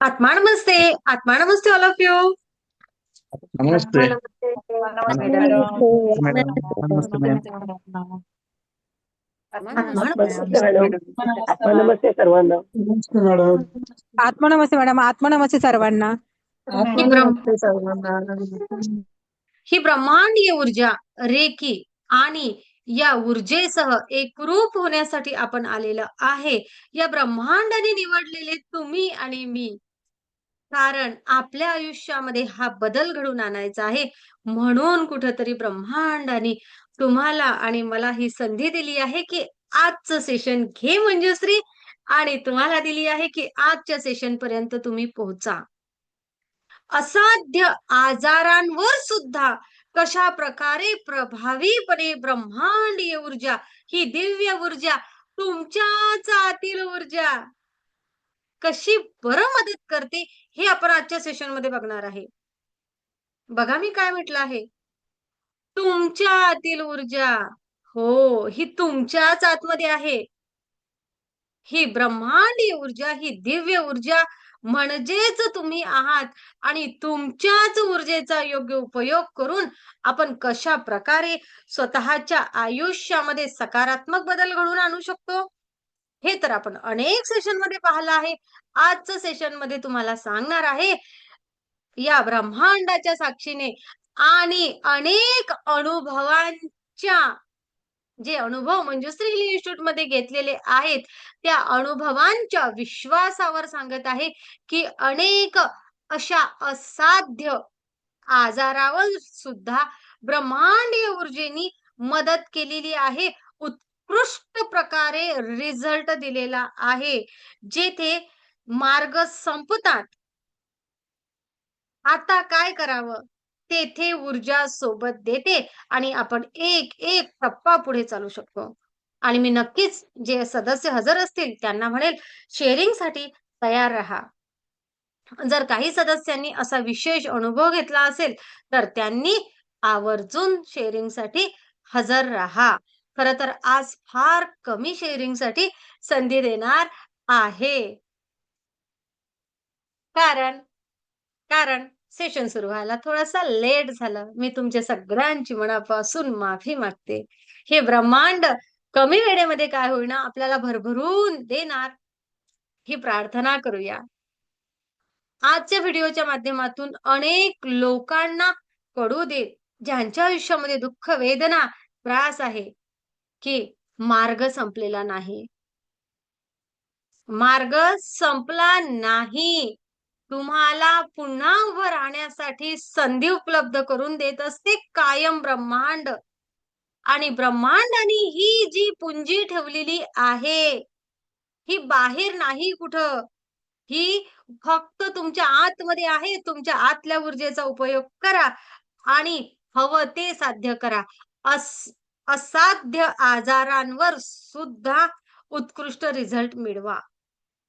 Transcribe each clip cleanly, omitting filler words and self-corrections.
आत्मा नमस्ते. आत्मा नमस्ते, all of you. नमस्ते. आत्मा नमस्ते. नमस्ते नमस्ते मॅडम. मॅडम. नमस्ते मॅम. आत्मा नमस्ते नमस्ते. मॅडम. आत्मा नमस्ते सर्वांना. नमस्ते मॅडम. आत्मा नमस्ते मॅडम. आत्मा नमस्ते सर्वांना. ही ब्रह्म ही ब्रह्मांडीय ऊर्जा रेकी आणि या ऊर्जेसह एकरूप होण्यासाठी आपण आलेलं आहे. या ब्रह्मांडाने निवडलेले तुम्ही आणि मी, कारण आपल्या आयुष्यामध्ये हा बदल घडवून आणायचा आहे. म्हणून कुठंतरी ब्रह्मांडाने तुम्हाला आणि मला ही संधी दिली आहे की आजचं सेशन घे मंजुश्री, आणि तुम्हाला दिली आहे की आजच्या सेशन पर्यंत तुम्ही पोहोचा. असाध्य आजारांवर सुद्धा कशा प्रकारे प्रभावीपणे ब्रह्मांडीय ऊर्जा, ही दिव्य ऊर्जा, तुमच्याच आतील ऊर्जा कशी बरं मदत करते, हे आपण आजच्या सेशन मध्ये बघणार आहे. बघा मी काय म्हटलं आहे, तुमच्या आतील ऊर्जा. हो, ही तुमच्याच आतमध्ये आहे. ही ब्रह्मांडीय ऊर्जा, ही दिव्य ऊर्जा म्हणजेच तुम्ही आहात. आणि तुमच्याच ऊर्जेचा योग्य उपयोग करून आपण कशा प्रकारे स्वतःच्या आयुष्यामध्ये सकारात्मक बदल घडवून आणू शकतो, हे तर आपण अनेक सेशन मध्ये पाहिलं आहे. आजचं सेशन मध्ये तुम्हाला सांगणार आहे, या ब्रह्मांडाच्या साक्षीने आणि अनेक अनुभवांच्या, जे अनुभव मंजुश्री हिलिंग इन्स्टिट्यूट मध्ये घेतलेले आहेत, त्या अनुभवांच्या विश्वासावर सांगत आहे की अनेक अशा असाध्य आजारावर सुद्धा ब्रह्मांडीय ऊर्जेनी मदत केलेली आहे. उत्कृष्ट प्रकारे रिझल्ट दिलेला आहे. जेथे मार्ग संपतात, आता काय करावं, तेथे ऊर्जा सोबत देते आणि आपण एक एक टप्पा पुढे चालू शकतो. आणि मी नक्कीच जे सदस्य हजर असतील त्यांना म्हणेल, शेअरिंग साठी तयार राहा. जर काही सदस्यांनी असा विशेष अनुभव घेतला असेल तर त्यांनी आवर्जून शेअरिंग साठी हजर राहा. खर तर आज फार कमी शेअरिंग साठी संधी देणार आहे, कारण कारण सेशन सुरू व्हायला थोडासा लेट झालं. मी तुमच्या सगळ्यांची मनापासून माफी मागते. हे ब्रह्मांड कमी वेळेमध्ये काय होईना आपल्याला भरभरून देणार, ही प्रार्थना करूया. आजच्या व्हिडिओच्या माध्यमातून अनेक लोकांना कळू देत, ज्यांच्या आयुष्यामध्ये दुःख, वेदना, त्रास आहे, की मार्ग संपलेला नाही. मार्ग संपला नाही. तुम्हाला पुन्हा उभं राहण्यासाठी संधी उपलब्ध करून देत असते कायम ब्रह्मांड. आणि ब्रह्मांडाने ही जी पुंजी ठेवलेली आहे, ही बाहेर नाही कुठं, ही फक्त तुमच्या आतमध्ये आहे. तुमच्या आतल्या ऊर्जेचा उपयोग करा आणि हवं ते साध्य करा. असाध्य आजारांवर सुद्धा उत्कृष्ट रिझल्ट मिळवा.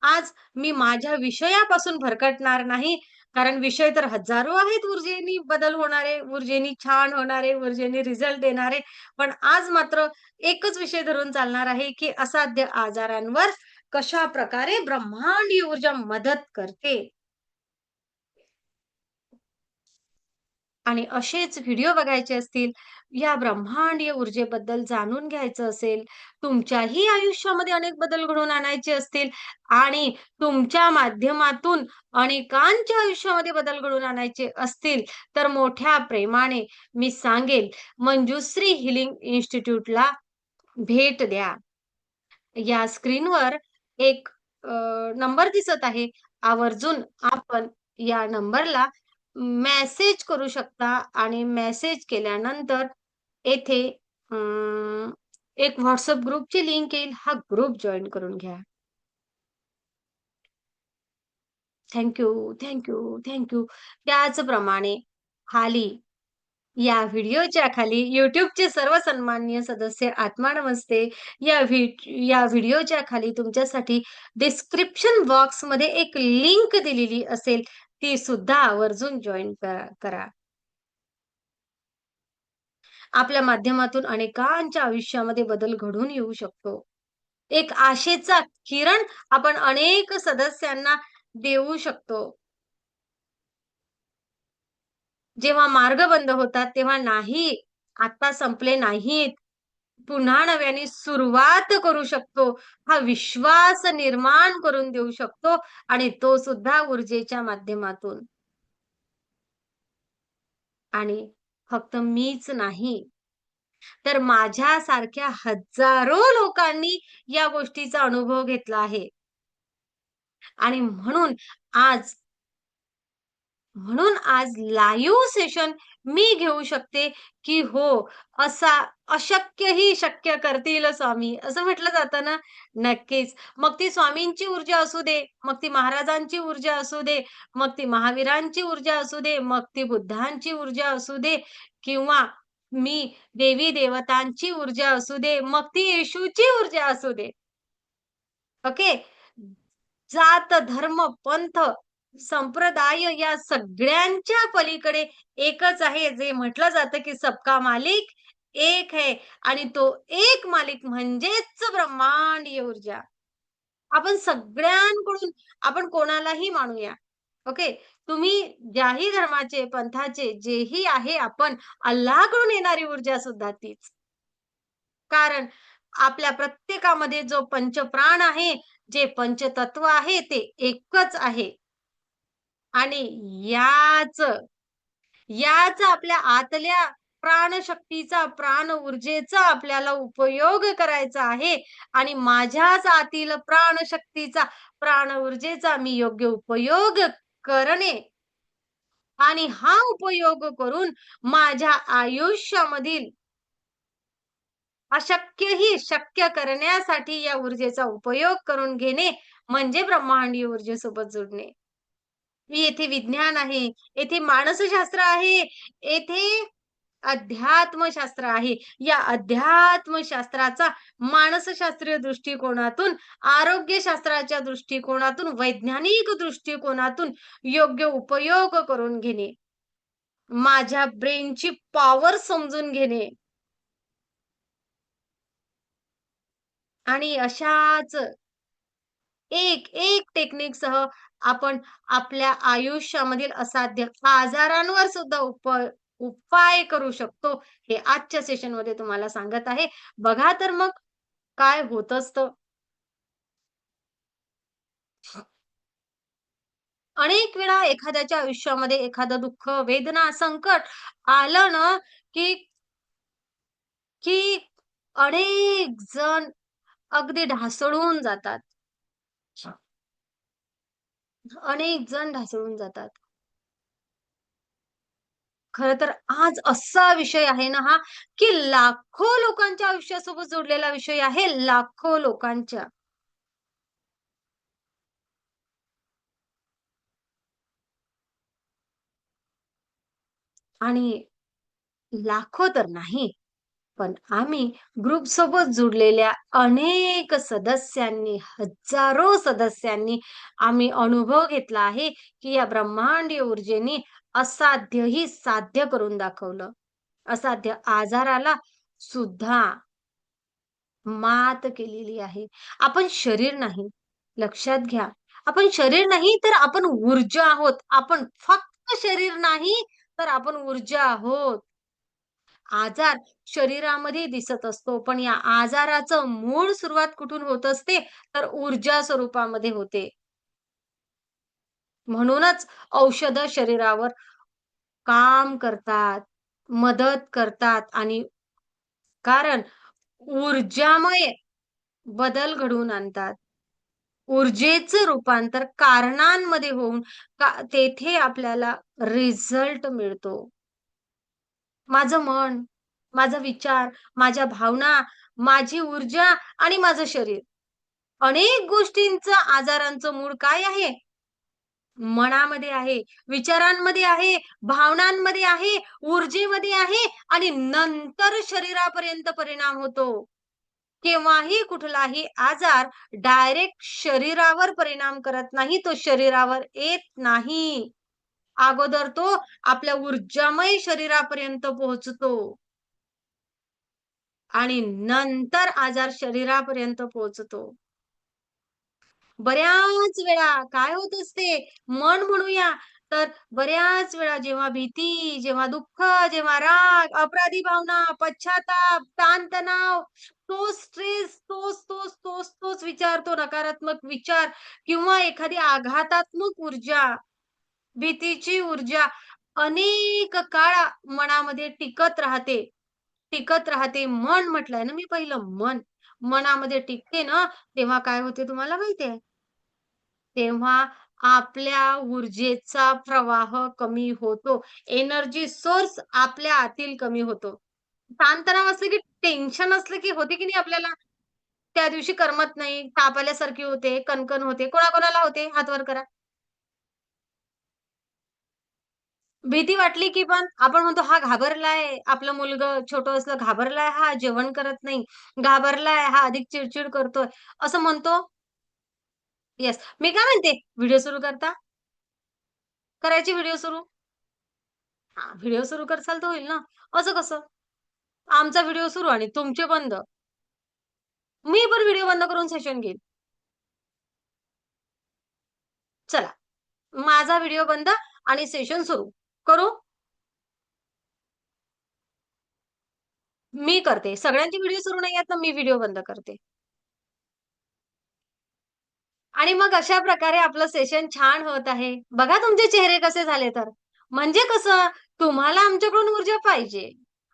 आज मी माझ्या विषयापासून भरकटणार नाही, कारण विषय तर हजारो आहेत, ऊर्जेनी बदल होणारे, ऊर्जेनी छान होणारे, ऊर्जेनी रिझल्ट देणारे. पण आज मात्र एकच विषय धरून चालणार आहे की असाध्य आजारांवर कशा प्रकारे ब्रह्मांडीय ऊर्जा मदत करते. आणि असेच व्हिडिओ बघायचे असतील, या ब्रह्मांडीय ऊर्जेबद्दल जाणून घ्यायचं असेल, तुमच्याही आयुष्यामध्ये अनेक बदल घडवून आणायचे असतील आणि तुमच्या माध्यमातून अनेकांच्या आयुष्यामध्ये बदल घडवून आणायचे असतील, तर मोठ्या प्रेमाने मी सांगेल, मंजुश्री हिलिंग इन्स्टिट्यूटला भेट द्या. या स्क्रीनवर एक नंबर दिसत आहे. आवर्जून आपण या नंबरला मेसेज करू शकता आणि मेसेज केल्यानंतर येथे एक व्हॉट्सअप ग्रुपची लिंक येईल. हा ग्रुप जॉईन करून घ्या. Thank you, thank you, thank you. त्याचप्रमाणे खाली, या व्हिडिओच्या खाली युट्यूबचे सर्व सन्माननीय सदस्य, आत्मा नमस्ते, या व्हिडिओच्या खाली तुमच्यासाठी डिस्क्रिप्शन बॉक्स मध्ये एक लिंक दिलेली असेल, ती सुद्धा आवर्जून जॉईन करा. आपल्या माध्यमातून अनेकांच्या आयुष्यामध्ये बदल घडून येऊ शकतो. एक आशेचा किरण आपण अनेक सदस्यांना देऊ शकतो. जेव्हा मार्ग बंद होतात तेव्हा नाही, आता संपले नाहीत. पुन्हा नव्याने सुरुवात करू शकतो. हा विश्वास निर्माण करून देऊ शकतो आणि तो सुद्धा ऊर्जेच्या माध्यमातून. आणि फक्त मीच नाही, तर माझ्यासारख्या हजारो लोकांनी या गोष्टीचा अनुभव घेतला आहे. आणि आज म्हणून आज लाईव्ह सेशन मी घेऊ शकते, की हो, असा अशक्यही शक्य करतील स्वामी, असं म्हटलं जातं ना. नक्कीच. मग ती स्वामींची ऊर्जा असू दे, मग ती महाराजांची ऊर्जा असू दे, मग ती महावीरांची ऊर्जा असू दे, मग ती बुद्धांची ऊर्जा असू दे किंवा मी देवी-देवतांची ऊर्जा असू दे, मग ती येशूची ऊर्जा असू दे. ओके. जात, धर्म, पंथ, संप्रदाय या सगळ्यांच्या पलीकडे एकच आहे, जे म्हटलं जातं की सबका मालिक एक है आणि तो एक मालिक म्हणजेच ब्रह्मांडीय ऊर्जा. आपण सगळ्यांकडून आपण कोणालाही मानूया. ओके. तुम्ही ज्याही धर्माचे, पंथाचे, जेही आहे आपण अल्लाहकडून येणारी ऊर्जा सुद्धा तीच. कारण आपल्या प्रत्येकामध्ये जो पंचप्राण आहे, जे पंचतत्व आहे ते एकच आहे. आणि याच याच आपल्या आतल्या प्राणशक्तीचा, प्राण ऊर्जेचा आपल्याला उपयोग करायचा आहे आणि माझ्याच आतील प्राणशक्तीचा, प्राण ऊर्जेचा मी योग्य उपयोग करणे आणि हा उपयोग करून माझ्या आयुष्यामधील अशक्यही शक्य करण्यासाठी या ऊर्जेचा उपयोग करून घेणे म्हणजे ब्रह्मांडीय ऊर्जेसोबत जुडणे. येथे विज्ञान आहे, येथे मानसशास्त्र आहे, येथे अध्यात्मशास्त्र आहे. या अध्यात्मशास्त्राचा मानसशास्त्रीय दृष्टिकोनातून, आरोग्यशास्त्राच्या दृष्टिकोनातून, वैज्ञानिक दृष्टिकोनातून योग्य उपयोग करून घेणे. माझ्या ब्रेनची पॉवर समजून घेणे. आणि अशाच एक टेक्निकसह आपण आपल्या आयुष्यामधील असाध्य आजारांवर सुद्धा उपाय करू शकतो. हे आजच्या सेशनमध्ये तुम्हाला सांगत आहे. बघा तर मग काय होत असतं. अनेक वेळा एखाद्याच्या आयुष्यामध्ये एखादं दुःख, वेदना, संकट आलं ना, की की अनेक जण अगदी ढासळून जातात. अनेक जण ढासळून जातात. खरं तर आज असा विषय आहे ना हा, की लाखो लोकांच्या आयुष्यासोबत जोडलेला विषय आहे, लाखो लोकांच्या. आणि लाखो तर नाही, पण आम्ही ग्रुपसोबत जुडलेल्या अनेक सदस्यांनी, हजारो सदस्यांनी आम्ही अनुभव घेतला आहे, की या ब्रह्मांडीय ऊर्जेने असाध्यही साध्य करून दाखवलं. असाध्य आजाराला सुद्धा मात केलेली आहे. आपण शरीर नाही. लक्षात घ्या. आपण शरीर नाही तर आपण ऊर्जा आहोत. आपण फक्त शरीर नाही तर आपण ऊर्जा आहोत. आजार शरीरामध्ये दिसत असतो, पण या आजाराचं मूळ सुरुवात कुठून होत असते? तर ऊर्जा स्वरूपामध्ये होते. म्हणूनच औषधं शरीरावर काम करतात, मदत करतात आणि कारण ऊर्जामय बदल घडवून आणतात. ऊर्जेचं रूपांतर कारणांमध्ये होऊन तेथे आपल्याला रिझल्ट मिळतो. माझं मन, माझा विचार, माझ्या भावना, माझी ऊर्जा आणि माझं शरीर. अनेक गोष्टींचं आजारांचं मूळ काय आहे? मनामध्ये आहे, विचारांमध्ये आहे, भावनांमध्ये आहे, ऊर्जेमध्ये आहे आणि नंतर शरीरापर्यंत परिणाम होतो. केव्हाही कुठलाही आजार डायरेक्ट शरीरावर परिणाम करत नाही, तो शरीरावर येत नाही. अगोदर तो आपल्या ऊर्जामय शरीरापर्यंत पोहोचतो आणि नंतर आजार शरीरापर्यंत पोहोचतो. बऱ्याच वेळा काय होत असते, मन म्हणूया तर बऱ्याच वेळा जेव्हा भीती, जेव्हा दुःख, जेव्हा राग, अपराधी भावना, पश्चाताप, ताणतणाव, तो स्ट्रेस, तोच विचार, तो नकारात्मक विचार किंवा एखादी आघातात्मक ऊर्जा, भीतीची ऊर्जा अनेक काळ मनामध्ये टिकत राहते. मन म्हटलंय ना मी पहिलं मन. मनामध्ये टिकते ना, तेव्हा काय होते तुम्हाला माहितीये? तेव्हा आपल्या ऊर्जेचा प्रवाह कमी होतो. एनर्जी सोर्स आपल्या आतील कमी होतो. ताणतणाव असलं की टेन्शन असलं की होते की नाही आपल्याला? त्या दिवशी करमत नाही, ताप आल्यासारखी होते, कणकण होते. कोणाकोणाला होते? हात वर करा. भीती वाटली की पण आपण म्हणतो हा घाबरलाय, आपलं मुलगं छोटं असलं घाबरलाय हा, जेवण करत नाही, घाबरलाय हा अधिक चिडचिड करतोय, असं म्हणतो. येस. मी काय म्हणते, व्हिडिओ सुरू करता? करायची व्हिडिओ सुरू? हां, व्हिडिओ सुरू करसाल तर होईल ना. असं कसं? आमचा व्हिडिओ सुरू आणि तुमचे बंद. मी पण व्हिडिओ बंद करून सेशन घेईल. चला, माझा व्हिडिओ बंद आणि सेशन सुरू. करू? मी करते. सगळ्यांचे व्हिडिओ सुरू नाही आहेत ना, मी व्हिडिओ बंद करते. आणि मग अशा प्रकारे आपलं सेशन छान होत आहे. बघा तुमचे चेहरे कसे झाले तर. म्हणजे कसं तुम्हाला आमच्याकडून ऊर्जा पाहिजे.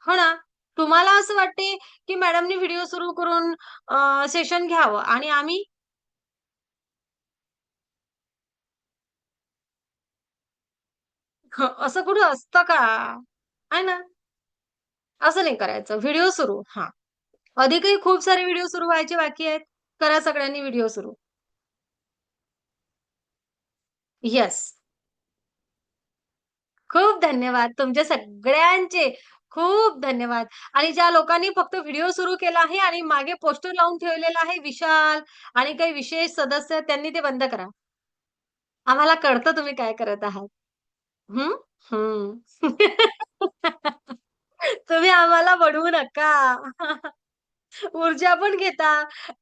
हो ना? तुम्हाला असं वाटते, की मॅडमनी व्हिडिओ सुरू करून सेशन घ्यावं आणि आम्ही असं कुठं असतं का? आहे ना? असं नाही करायचं. व्हिडिओ सुरू. हां. अधिकही खूप सारे व्हिडिओ सुरू व्हायचे बाकी आहेत. करा सगळ्यांनी व्हिडिओ सुरू. येस. खूप धन्यवाद. तुमच्या सगळ्यांचे खूप धन्यवाद. आणि ज्या लोकांनी फक्त व्हिडिओ सुरू केला आहे आणि मागे पोस्टर लावून ठेवलेला आहे विशाल आणि काही विशेष सदस्य त्यांनी ते बंद करा. आम्हाला कळतं तुम्ही काय करत आहात. हं, हं. तुम्ही आम्हाला बनवू नका. ऊर्जा पण घेता.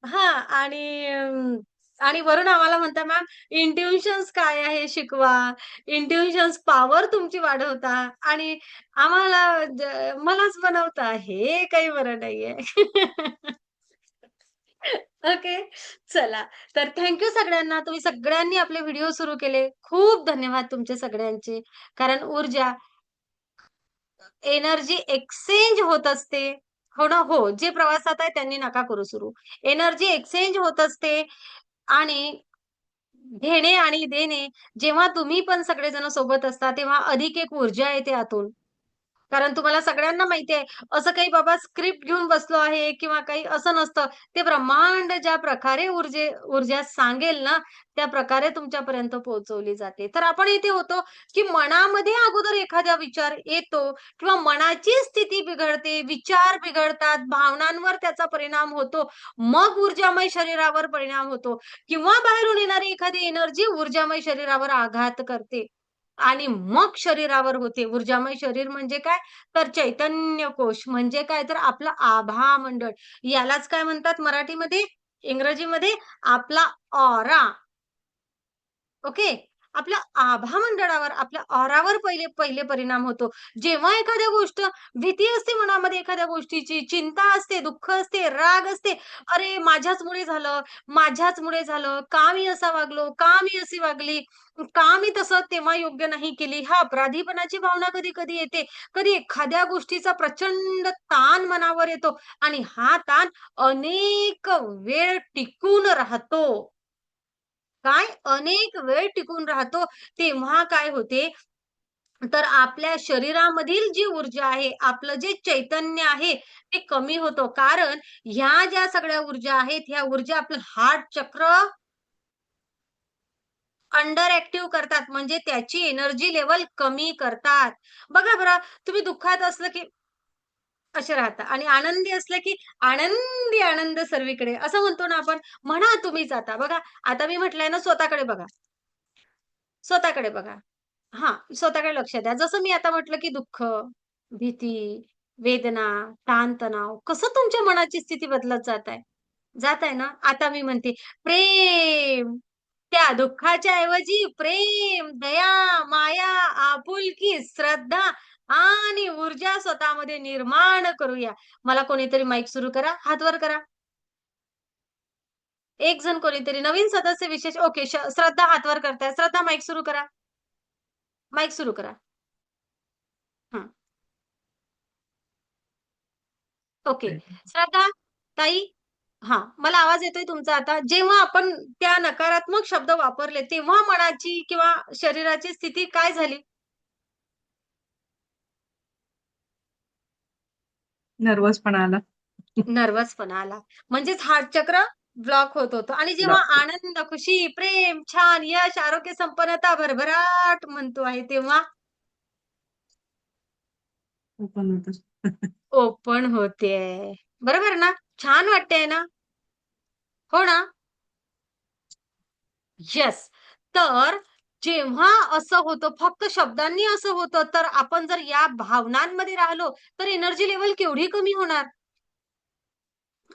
हां आणि वरून आम्हाला म्हणता, "मॅम इंट्युशन्स काय आहे शिकवा. इंट्युशन्स पॉवर तुमची वाढवता आणि आम्हाला मलाच बनवता." हे काही बरं नाहीये. ओके. चला. तर थँक सगळ्यांना. तुम्ही सगळ्यांनी आपले व्हिडिओ सुरू केले. खूप धन्यवाद तुमचे सगळ्यांचे. कारण ऊर्जा एनर्जी एक्सचेंज होत असते. हो ना? हो. जे प्रवासात आहे त्यांनी नका करू सुरू. एनर्जी एक्सचेंज होत असते आणि घेणे आणि देणे जेव्हा तुम्ही पण सगळेजण सोबत असता, तेव्हा अधिक एक ऊर्जा येते आतून. कारण तुम्हाला सगळ्यांना माहिती आहे, असं काही बाबा स्क्रिप्ट घेऊन बसलो आहे किंवा काही असं नसतं. ते ब्रह्मांड ज्या प्रकारे ऊर्जा सांगेल ना, त्या प्रकारे तुमच्यापर्यंत पोहोचवली जाते. तर आपण इथे होतो, की मनामध्ये अगोदर एखादा विचार येतो किंवा मनाची स्थिती बिघडते, विचार बिघडतात, भावनांवर त्याचा परिणाम होतो. मग ऊर्जामय शरीरावर परिणाम होतो किंवा बाहेरून येणारी एखादी एनर्जी ऊर्जामय शरीरावर आघात करते. आणि मग शरीरावर होते. ऊर्जामय शरीर म्हणजे काय? तर चैतन्य कोश म्हणजे काय? तर आपलं आभा मंडळ. यालाच काय म्हणतात मराठीमध्ये, इंग्रजीमध्ये आपला ऑरा. ओके. आपल्या आभा मंडळावर, आपल्या ऑरावर पहिले पहिले परिणाम होतो. जेव्हा एखाद्या गोष्ट भीती असते मनामध्ये एखाद्या गोष्टीची, चिंता असते, दुःख असते, राग असते. अरे, माझ्याचमुळे झालं. का मी असा वागलो? का मी अशी वागली? का मी तसं तेव्हा योग्य नाही केली? हा अपराधीपणाची भावना कधी-कधी येते. कधी एखाद्या गोष्टीचा प्रचंड ताण मनावर येतो आणि हा ताण अनेक वेळ टिकून राहतो. काय अनेक वेळ टिकून राहतो. तेव्हा काय होते, तर आपल्या शरीरामधील जी ऊर्जा आहे, आपलं जे चैतन्य आहे, ते कमी होतं. कारण ह्या ज्या सगळ्या ऊर्जा आहेत, ह्या ऊर्जा आपलं हार्ट चक्र अंडर ॲक्टिव्ह करतात. म्हणजे त्याची एनर्जी लेव्हल कमी करतात. बघा बरं, तुम्ही दुःखात असलं की असे राहता आणि आनंदी असलं की आनंदी आनंद सर्वीकडे असं म्हणतो ना आपण. म्हणा तुम्हीच आता. बघा, आता मी म्हटलंय ना स्वतःकडे बघा. स्वतःकडे बघा. हां, स्वतःकडे लक्ष द्या. जसं मी आता म्हटलं, की दुःख, भीती, वेदना, ताण-तणाव कसं तुमच्या मनाची स्थिती बदलत जात आहे? जात आहे ना? आता मी म्हणते प्रेम. त्या दुःखाच्या ऐवजी प्रेम, दया, माया, आपुलकी, श्रद्धा आणि ऊर्जा स्वतःमध्ये निर्माण करूया. मला कोणीतरी माईक सुरू करा, हात वर करा. एक जण कोणीतरी नवीन सदस्य विशेष ओके श्रद्धा हात वर करताय. श्रद्धा माईक सुरू करा. माईक सुरू करा. हं. ओके. श्रद्धा ताई हां, मला आवाज येतोय तुमचा आता. जेव्हा आपण त्या नकारात्मक शब्द वापरले, तेव्हा मनाची किंवा शरीराची स्थिती काय झाली? नर्वसपणा आला. नर्व्हसपणा आला. म्हणजेच हार्ट चक्र ब्लॉक होत होतं आणि जेव्हा ब्लॉक. आनंद, खुशी, प्रेम, छान, यश, आरोग्य, संपन्नता, भरभराट म्हणतो आहे तेव्हा ओपन होतं. ओपन होतेय. बरोबर ना? छान वाटतंय ना? हो ना? येस. तर जेव्हा असं होतं, फक्त शब्दांनी असं होतं, तर आपण जर या भावनांमध्ये राहिलो, तर एनर्जी लेव्हल केवढी कमी होणार?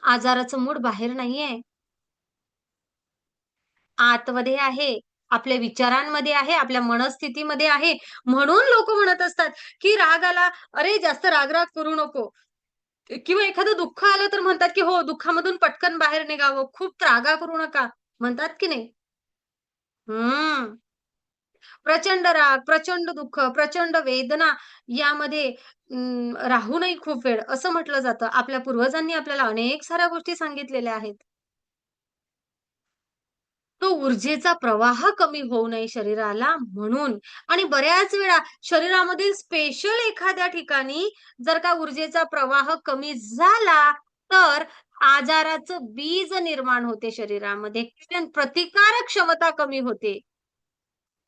आजाराचं मूळ बाहेर नाहीये. आतमध्ये आहे. आपल्या विचारांमध्ये आहे, आपल्या मनस्थितीमध्ये आहे. म्हणून लोकं म्हणत असतात, की राग आला, "अरे, जास्त राग-राग करू नको." किंवा एखादं दुःख आलं तर म्हणतात, की "हो, दुःखामधून पटकन बाहेर निघावं. खूप रागा करू नका." म्हणतात की नाही? हं. प्रचंड राग, प्रचंड दुःख, प्रचंड वेदना यामध्ये राहू नये खूप वेळ असं म्हटलं जातं. आपल्या पूर्वजांनी आपल्याला अनेक साऱ्या गोष्टी सांगितलेल्या आहेत. तो ऊर्जेचा प्रवाह कमी होऊ नये शरीराला म्हणून. आणि बऱ्याच वेळा शरीरामधील स्पेशल एखाद्या ठिकाणी जर का ऊर्जेचा प्रवाह कमी झाला, तर आजाराचं बीज निर्माण होते शरीरामध्ये. कारण प्रतिकारक क्षमता कमी होते.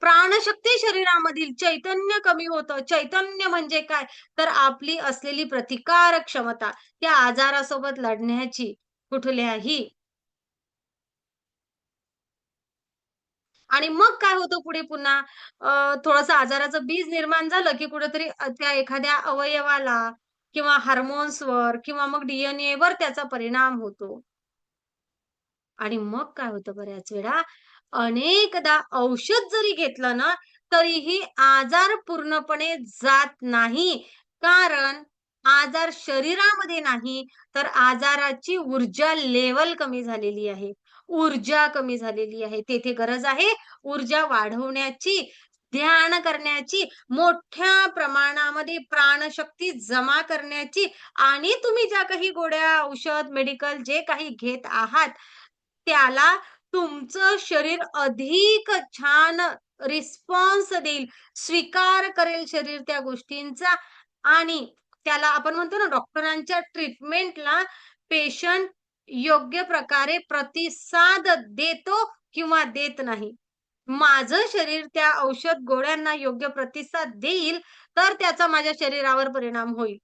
प्राणशक्ती शरीरामधील चैतन्य कमी होतं. चैतन्य म्हणजे काय? तर आपली असलेली प्रतिकारक क्षमता त्या आजारासोबत लढण्याची कुठल्याही आणि मग काय होतं पुढे पुन्हा थोडंसं आजाराचं बीज निर्माण झालं, की कुठेतरी त्या एखाद्या अवयवाला किंवा हार्मोन्सवर किंवा मग डी-एन-एवर त्याचा परिणाम होतो. आणि मग काय होतं बऱ्याच वेळा, अनेकदा औषध जरी घेतलं ना, तरीही आजार पूर्णपणे जात नाही. कारण आजार शरीरामध्ये नाही, तर आजाराची ऊर्जा लेव्हल कमी झालेली आहे. ऊर्जा कमी झालेली आहे. तेथे गरज आहे ऊर्जा वाढवण्याची, ध्यान करण्याची, मोठ्या प्रमाणामध्ये प्राणशक्ती जमा करण्याची आणि तुम्ही ज्या काही गोळ्या, औषध, मेडिकल जे काही घेत आहात, त्याला तुमचं शरीर अधिक छान रिस्पॉन्स देईल, स्वीकार करेल शरीर त्या गोष्टींचा आणि त्याला आपण म्हणतो ना डॉक्टरांच्या ट्रीटमेंटला पेशंट योग्य प्रकारे प्रतिसाद देतो किंवा देत नाही. माझं शरीर त्या औषध गोळ्यांना योग्य प्रतिसाद देईल, तर त्याचा माझ्या शरीरावर परिणाम होईल.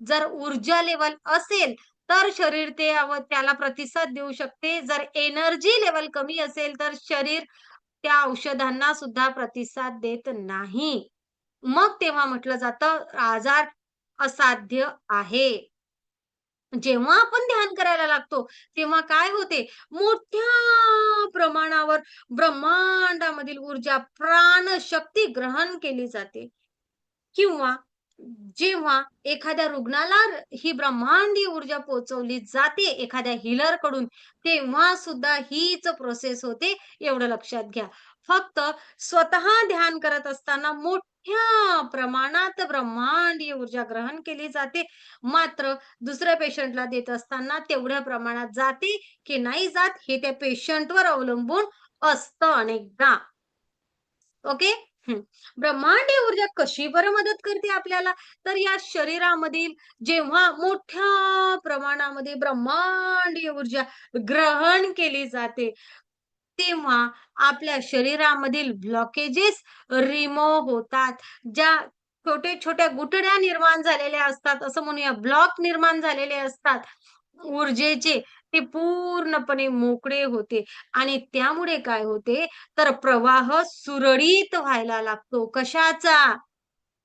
जर ऊर्जा लेव्हल असेल, तर शरीर त्याला प्रतिसाद देऊ शकते. जर एनर्जी लेव्हल कमी असेल, तर शरीर त्या औषधांना सुद्धा प्रतिसाद देत नाही. मग तेव्हा म्हटलं जातं, आजार असाध्य आहे. जेव्हा आपण ध्यान करायला लागतो, तेव्हा काय होते, मोठ्या प्रमाणावर ब्रह्मांडामधील ऊर्जा, प्राणशक्ती ग्रहण केली जाते. किंवा जेव्हा एखाद्या रुग्णाला ही ब्रह्मांडीय ऊर्जा पोहोचवली जाते एखाद्या हीलर कडून, तेव्हा सुद्धा हीच प्रोसेस होते, एवढं लक्षात घ्या. फक्त स्वतः ध्यान करत असताना मोठ्या प्रमाणात ब्रह्मांडीय ऊर्जा ग्रहण केली जाते. मात्र दुसऱ्या पेशंटला देत असताना तेवढ्या प्रमाणात जाते की नाही जात, हे त्या पेशंटवर अवलंबून असतं अनेकदा. ओके. हं. ब्रह्मांडीय ऊर्जा कशी बरं मदत करते आपल्याला? तर या शरीरामधील जेव्हा मोठ्या प्रमाणामध्ये ब्रह्मांडीय ऊर्जा ग्रहण केली जाते, तेव्हा आपल्या शरीरामधील ब्लॉकेजेस रिमूव्ह होतात. ज्या छोट्या-छोट्या गुठळ्या निर्माण झालेल्या असतात, असं म्हणूया ब्लॉक निर्माण झालेले असतात ऊर्जेचे, ते पूर्णपणे मोकळे होते आणि त्यामुळे काय होते, तर प्रवाह सुरळीत व्हायला लागतो. कशाचा?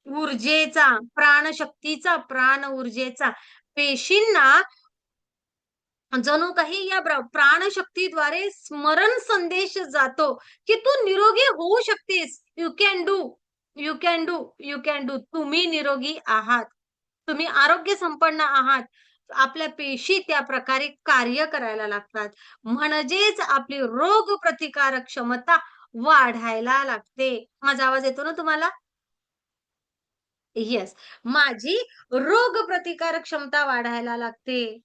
ऊर्जेचा, प्राणशक्तीचा, प्राण ऊर्जेचा. पेशींना जणू काही या प्राणशक्तीद्वारे स्मरण संदेश जातो की तू निरोगी होऊ शकतेस. You can do, you can do, you can do. तुम्ही निरोगी आहात, तुम्ही आरोग्य संपन्न आहात. आपल्या पेशी त्या प्रकारे कार्य करायला लागतात. म्हणजेच आपली रोग प्रतिकारक क्षमता वाढायला लागते. माझा आवाज येतो ना तुम्हाला? येस. माझी रोग प्रतिकारक क्षमता वाढायला लागते.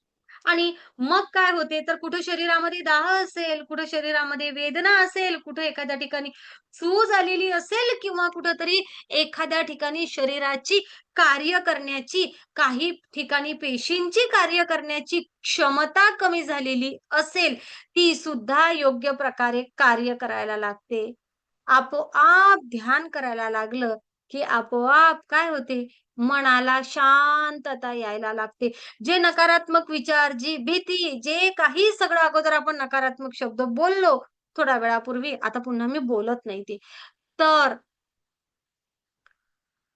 आणि मग काय होते तर कुठे शरीरामध्ये दाह असेल, कुठे शरीरामध्ये वेदना असेल, कुठे एखाद्या ठिकाणी सूज आलेली असेल किंवा कुठेतरी एखाद्या ठिकाणी शरीराची कार्य करण्याची, काही ठिकाणी पेशींची कार्य करण्याची क्षमता कमी झालेली असेल, ती सुद्धा योग्य प्रकारे कार्य करायला लागते. आपोआप ध्यान करायला लागलं की आपोआप काय होते, मनाला शांतता यायला लागते. जे नकारात्मक विचार, जी भीती, जे काही सगळं अगोदर आपण नकारात्मक शब्द बोललो थोड्या वेळापूर्वी, आता पुन्हा मी बोलत नाही ते. तर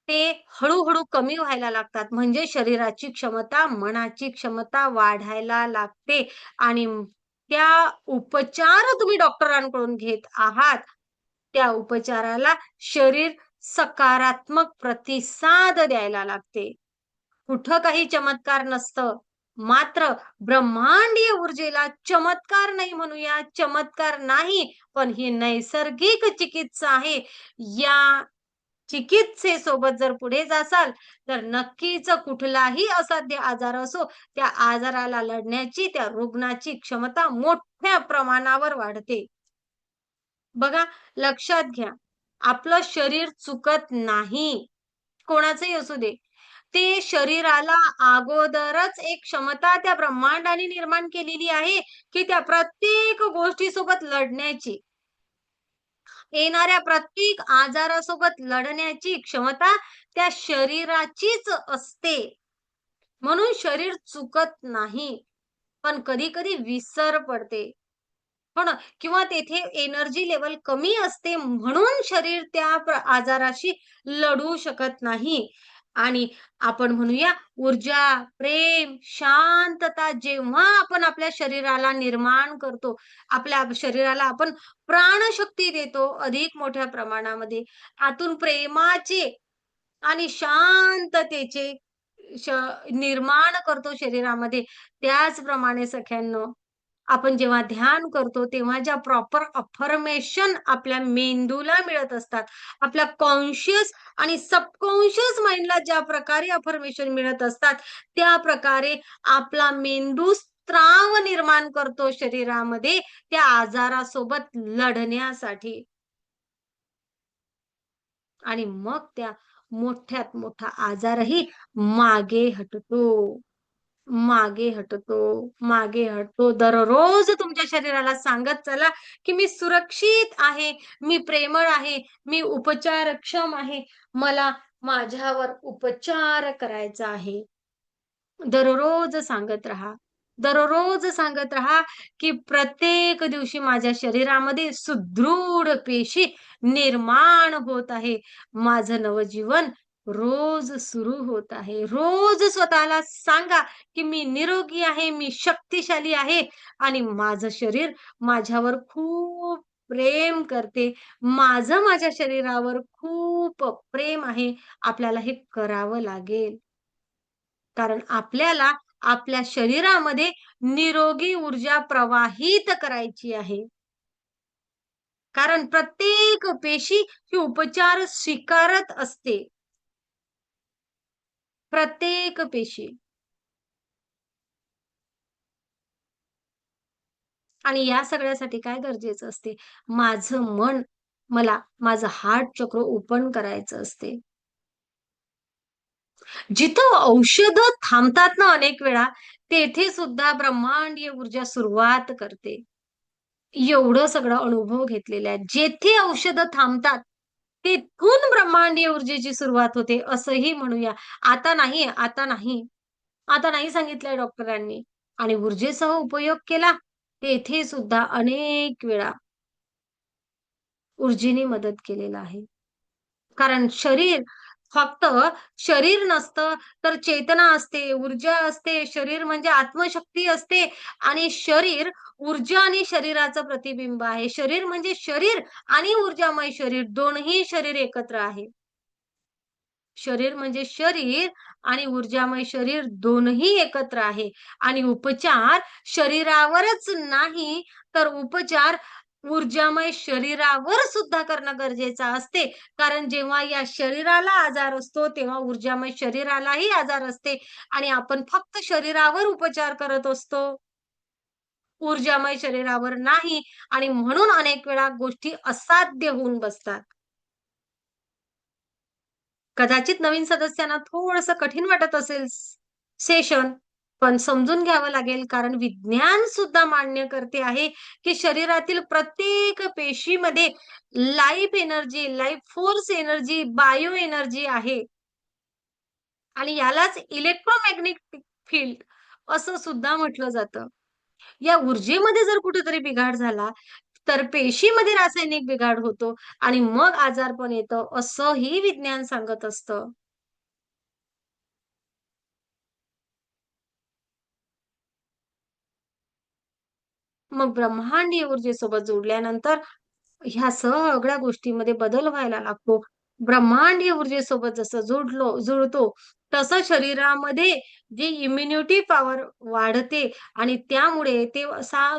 ते हळू-हळू कमी व्हायला लागतात. म्हणजे शरीराची क्षमता, मनाची क्षमता वाढायला लागते आणि त्या उपचार तुम्ही डॉक्टरांकडून घेत आहात, त्या उपचाराला शरीर सकारात्मक प्रतिसाद द्यायला लागते. कुठं काही चमत्कार नसतं. मात्र ब्रह्मांडीय ऊर्जेला चमत्कार नाही म्हणूया, चमत्कार नाही, पण ही नैसर्गिक चिकित्सा आहे. या चिकित्सेसोबत जर पुढे जासाल, तर नक्कीच कुठलाही असाध्य आजार असो, त्या आजाराला लढण्याची, त्या रुग्णाची क्षमता मोठ्या प्रमाणावर वाढते. बघा, लक्षात घ्या, आपलं शरीर चुकत नाही. कोणाचंही असू दे. ते शरीराला अगोदरच एक क्षमता त्या ब्रह्मांडाने निर्माण केलेली आहे, की त्या प्रत्येक गोष्टीसोबत लढण्याची. येणाऱ्या प्रत्येक आजारासोबत लढण्याची क्षमता त्या शरीराचीच असते. म्हणून शरीर चुकत नाही. पण कधी-कधी विसर पडते. हो ना? किंवा तेथे एनर्जी लेवल कमी असते म्हणून शरीर त्या आजाराशी लढू शकत नाही. आणि आपण म्हणूया ऊर्जा, प्रेम, शांतता जेव्हा आपण आपल्या शरीराला निर्माण करतो, आपल्या शरीराला आपण प्राणशक्ती देतो अधिक मोठ्या प्रमाणामध्ये. आतून प्रेमाचे आणि शांततेचे श निर्माण करतो शरीरामध्ये. त्याचप्रमाणे सख्यांनो, आपण जेव्हा ध्यान करतो, तेव्हा ज्या प्रॉपर अफर्मेशन आपल्या मेंदूला मिळत असतात, आपल्या कॉन्शियस आणि सबकॉन्शियस माइंडला ज्या प्रकारे अफर्मेशन मिळत असतात, त्या प्रकारे आपला मेंदू स्त्राव निर्माण करतो शरीरामध्ये त्या आजारासोबत लढण्यासाठी. आणि मग त्या मोठ्यात मोठा आजारही मागे हटतो. मागे हटतो, मागे हटतो. दररोज तुमच्या शरीराला सांगत चला, की मी सुरक्षित आहे, मी प्रेमळ आहे, मी उपचारक्षम आहे. मला माझ्यावर उपचार करायचा आहे. दररोज सांगत राहा. दररोज सांगत राहा, की प्रत्येक दिवशी माझ्या शरीरामध्ये सुदृढ पेशी निर्माण होत आहे. माझं नवजीवन रोज सुरू होत आहे. रोज स्वतःला सांगा, की मी निरोगी आहे, मी शक्तिशाली आहे आणि माझं शरीर माझ्यावर खूप प्रेम करते. माझं माझ्या शरीरावर खूप प्रेम आहे. आपल्याला हे करावं लागेल. कारण आपल्याला आपल्या शरीरामध्ये निरोगी ऊर्जा प्रवाहित करायची आहे. कारण प्रत्येक पेशी ही उपचार स्वीकारत असते. प्रत्येक पेशी. आणि या सगळ्यासाठी काय गरजेचं असते? माझं मन मला माझं हार्ट चक्र ओपन करायचं असते. जिथं औषधं थांबतात ना अनेक वेळा, तेथे सुद्धा ब्रह्मांडीय ऊर्जा सुरुवात करते. एवढं सगळं अनुभव घेतलेला आहे. जेथे औषधं थांबतात, तिथून ब्रह्मांडीय ऊर्जेची सुरुवात होते असंही म्हणूया. आता नाही, आता नाही. आता नाही सांगितलंय डॉक्टरांनी आणि ऊर्जेसह उपयोग केला, तेथे सुद्धा अनेक वेळा ऊर्जेने मदत केलेला आहे. कारण शरीर फक्त शरीर नसतं तर चेतना असते, ऊर्जा असते. शरीर म्हणजे आत्मशक्ती असते आणि शरीर ऊर्जा आणि शरीराचं प्रतिबिंब आहे. शरीर म्हणजे शरीर आणि ऊर्जामय शरीर दोन्ही शरीर एकत्र आहे. शरीर म्हणजे शरीर आणि ऊर्जामय शरीर दोनही एकत्र आहे आणि उपचार शरीरावरच नाही तर उपचार ऊर्जामय शरीरावर सुद्धा करणं गरजेचं असते. कारण जेव्हा या शरीराला आजार असतो तेव्हा ऊर्जामय शरीरालाही आजार असते आणि आपण फक्त शरीरावर उपचार करत असतो. ऊर्जामय शरीरावर नाही आणि म्हणून अनेक वेळा गोष्टी असाध्य होऊन बसतात. कदाचित नवीन सदस्यांना थोडंसं कठीण वाटत असेल सेशन, पण समजून घ्यावं लागेल कारण विज्ञान सुद्धा मान्य करते आहे, की शरीरातील प्रत्येक पेशीमध्ये life energy, life force energy, bio energy आहे. आणि यालाच इलेक्ट्रोमॅग्नेटिक फील्ड असं सुद्धा म्हटलं जातं. या ऊर्जेमध्ये जर कुठेतरी बिघाड झाला, तर पेशीमध्ये रासायनिक बिघाड होतो आणि मग आजारपण येतं, असंही विज्ञान सांगत असतं. मग ब्रह्मांडीय ऊर्जेसोबत जोडल्यानंतर ह्या सगळ्या गोष्टींमध्ये बदल व्हायला लागतो. ब्रह्मांडीय ऊर्जेसोबत जसं जुळतो, तसं शरीरामध्ये जी इम्युनिटी पॉवर वाढते आणि त्यामुळे ते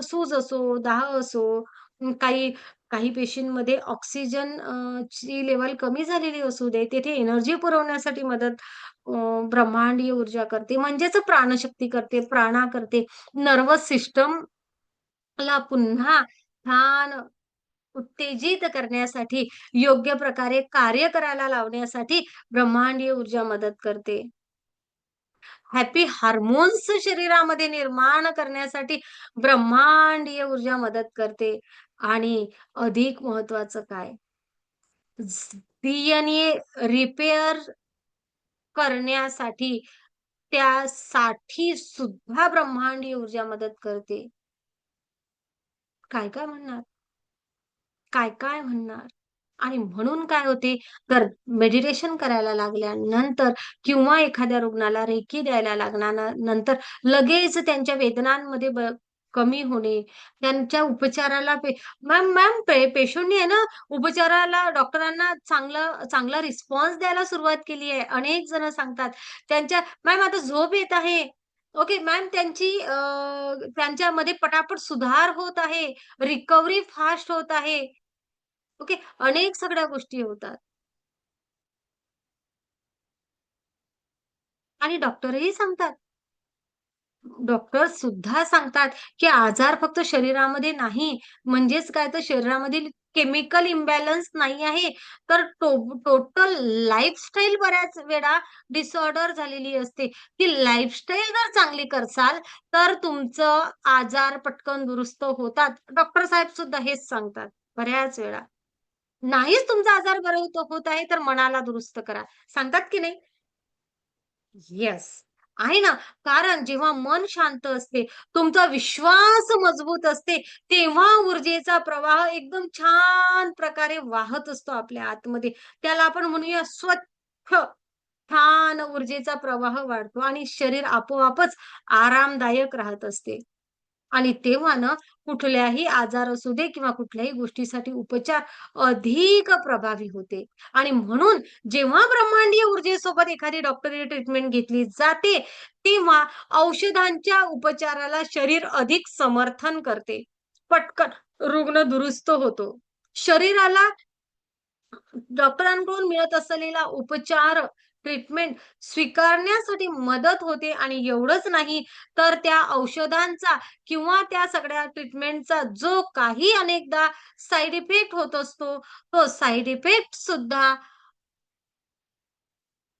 सूज असो, दाह असो, काही काही पेशींमध्ये ऑक्सिजन ची लेव्हल कमी झालेली असू दे, तेथे एनर्जी पुरवण्यासाठी मदत ब्रह्मांडीय ऊर्जा करते. म्हणजेच प्राणशक्ती करते, प्राणा करते. नर्व्हस सिस्टम ला पुन्हा छान उत्तेजित करण्यासाठी, योग्य प्रकारे कार्य करायला लावण्यासाठी ब्रह्मांडीय ऊर्जा मदत करते. हॅपी हार्मोन्स शरीरामध्ये निर्माण करण्यासाठी ब्रह्मांडीय ऊर्जा मदत करते. आणि अधिक महत्वाचं काय? डीएनए रिपेअर करण्यासाठी त्यासाठी सुद्धा ब्रह्मांडीय ऊर्जा मदत करते. काय काय म्हणणार? काय काय म्हणणार? आणि म्हणून काय होते तर मेडिटेशन करायला लागल्यानंतर किंवा एखाद्या रुग्णाला रेकी द्यायला नंतर लगेच त्यांच्या वेदनांमध्ये कमी होणे, त्यांच्या उपचाराला मॅम मॅम पेशंटने आहे ना उपचाराला डॉक्टरांना चांगला रिस्पॉन्स द्यायला सुरुवात केली आहे. अनेक जण सांगतात त्यांच्या मॅम आता झोप येत आहे. ओके मॅम त्यांच्यामध्ये पटापट सुधार होत आहे. रिकव्हरी फास्ट होत आहे. ओके. अनेक सगळ्या गोष्टी होतात. आणि डॉक्टरही सांगतात. डॉक्टर सुद्धा सांगतात, की आजार फक्त शरीरामध्ये नाही, म्हणजेच काय तर शरीरामधील केमिकल इम्बॅलन्स नाही आहे, तर टोटल लाईफस्टाईल बऱ्याच वेळा डिसऑर्डर झालेली असते. ती लाईफस्टाईल जर चांगली करसाल, तर तुमचं आजार पटकन दुरुस्त होतात. डॉक्टर साहेब सुद्धा हेच सांगतात बऱ्याच वेळा. नाहीच तुमचा आजार बरा होत आहे, तर मनाला दुरुस्त करा. सांगतात की नाही? येस. आहे ना. कारण जेव्हा मन शांत असते, तुमचा विश्वास मजबूत असते, तेव्हा ऊर्जेचा प्रवाह एकदम छान प्रकारे वाहत असतो आपल्या आतमध्ये. त्याला आपण म्हणूया स्वच्छ, छान ऊर्जेचा प्रवाह वाढतो आणि शरीर आपोआपच आरामदायक राहत असते. आणि तेव्हा ना कुठल्याही आजार असू दे किंवा कुठल्याही गोष्टीसाठी उपचार अधिक प्रभावी होते. आणि म्हणून जेव्हा ब्रह्मांडीय ऊर्जेसोबत एखादी डॉक्टरी ट्रीटमेंट घेतली जाते, तेव्हा औषधांच्या उपचाराला शरीर अधिक समर्थन करते. पटकन रुग्ण दुरुस्त होतो. शरीराला डॉक्टरांकडून मिळत असलेला उपचार, ट्रीटमेंट स्वीकारण्यासाठी मदत होते आणि एवढंच नाही, तर त्या औषधांचा किंवा त्या सगळ्या ट्रीटमेंटचा जो काही अनेकदा साइड इफेक्ट होत असतो, तो साइड इफेक्ट सुद्धा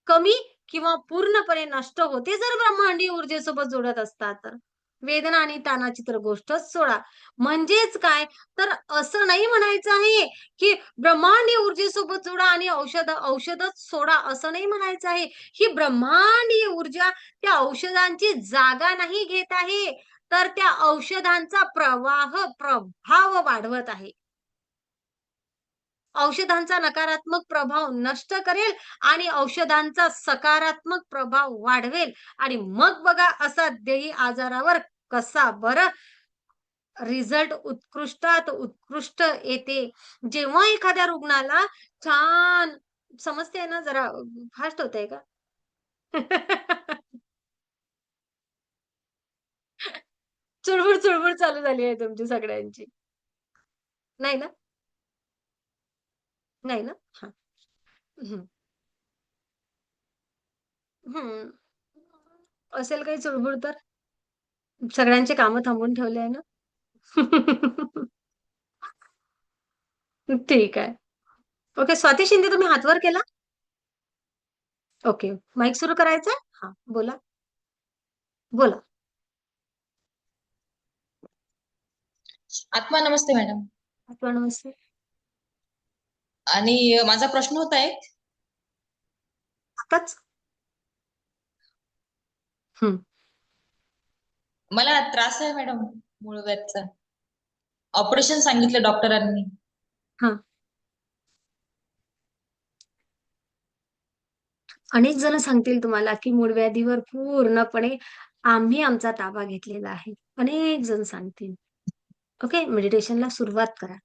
कमी किंवा पूर्णपणे नष्ट होते जर ब्रह्मांडीय ऊर्जेसोबत जोडत असतात तर. वेदना आणि ताणाची तर गोष्टच सोडा. म्हणजेच काय तर असं नाही म्हणायचं आहे, की ब्रह्मांडीय ऊर्जेसोबत जोडा आणि औषधच सोडा असं नाही म्हणायचं आहे. ही ब्रह्मांडीय ऊर्जा त्या औषधांची जागा नाही घेत आहे, तर त्या औषधांचा प्रभाव वाढवत आहे. औषधांचा नकारात्मक प्रभाव नष्ट करेल आणि औषधांचा सकारात्मक प्रभाव वाढवेल आणि मग बघा असाध्यही आजारावर कसा बरं रिझल्ट उत्कृष्टात उत्कृष्ट येते. जेव्हा एखाद्या रुग्णाला छान समजते ना जरा फास्ट होतंय का? चुळबुळ चालू झाली आहे तुमची सगळ्यांची. नाही ना? नाही ना? हां. हं. हं. असेल काही चुळबुळ तर? सगळ्यांची कामं थांबवून ठेवली आहे ना? ठीक आहे. ओके. स्वाती शिंदे तुम्ही हात वर केला? ओके. माईक सुरू करायचा आहे? हां, बोला. बोला. आत्मा नमस्ते मॅडम. आत्मा नमस्ते. आणि माझा प्रश्न होता एक. आताच? हं. मला त्रास आहे मॅडम मूळव्याधचा. ऑपरेशन सांगितलं डॉक्टरांनी. हां. अनेक जण सांगतील तुम्हाला, की मूळव्याधीवर पूर्णपणे आम्ही आमचा ताबा घेतलेला आहे. अनेक जण सांगतील. ओके. मेडिटेशनला सुरुवात करा.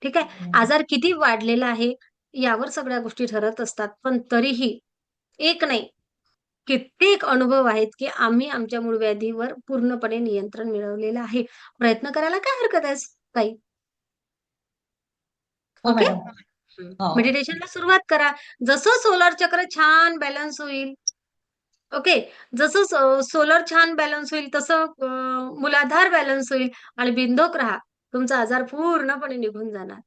ठीक आहे. आजार किती वाढलेला आहे, यावर सगळ्या गोष्टी ठरत असतात. पण तरीही एक नाही, कित्येक अनुभव आहेत, की आम्ही आमच्या मूळव्याधीवर पूर्णपणे नियंत्रण मिळवलेलं आहे. प्रयत्न करायला काय हरकत आहे ताई? हो ओके? मॅडम. हो. मेडिटेशनला सुरुवात करा. जसं सोलर चक्र छान बॅलन्स होईल, ओके. जसं सोलर छान बॅलन्स होईल, तसं मूलाधार बॅलन्स होईल आणि बिंदोक राहा. तुमचा आजार पूर्णपणे निघून जाणार.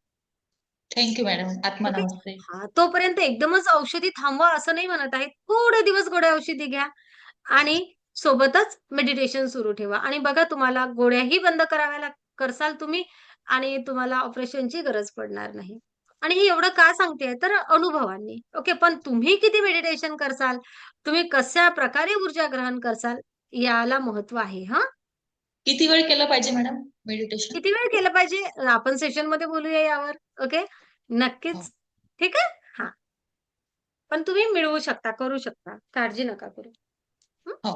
Thank you madam. आत्मा ओके. नमस्ते. हां, तोपर्यंत एकदमच औषधी थांबवा असं नाही म्हणत आहे. थोडे दिवस गोळ्या औषधी घ्या आणि सोबतच मेडिटेशन सुरू ठेवा आणि बघा तुम्हाला गोळ्याही बंद करसाल तुम्ही आणि तुम्हाला ऑपरेशनची गरज पडणार नाही. आणि हे एवढं का सांगतेय तर अनुभवांनी. ओके. पण तुम्ही किती मेडिटेशन करसाल, तुम्ही कशा प्रकारे ऊर्जा ग्रहण करसाल याला महत्त्व आहे हां. किती वेळ केलं पाहिजे मॅडम मेडिटेशन? किती वेळ केलं पाहिजे आपण सेशनमध्ये बोलूया यावर. ओके. हो. नक्कीच. ठीक आहे? हां. पण तुम्ही मिळवू शकता, करू शकता. काळजी नका करू. हं. हो.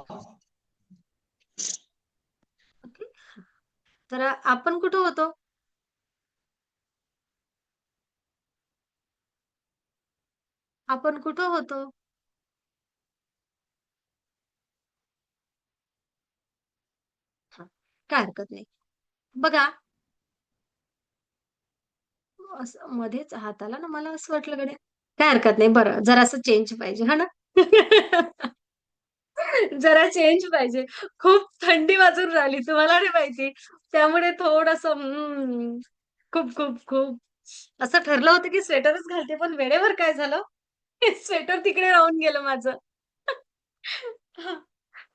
ओके. तर आपण कुठं होतो? आपण कुठं होतो? हां, काही हरकत नाही. बघा, असं मध्येच हाताला ना मला असं वाटलं गड्या काही हरकत नाही. बरं, जरासं चेंज पाहिजे, हां ना? जरा चेंज पाहिजे. खूप थंडी वाजून राहिली तुम्हाला नाही माहिती. त्यामुळे थोडंसं खूप, खूप, खूप असं ठरलं होतं की स्वेटरच घालते, पण वेळेवर काय झालं, स्वेटर तिकडे राहून गेलं माझं. हां,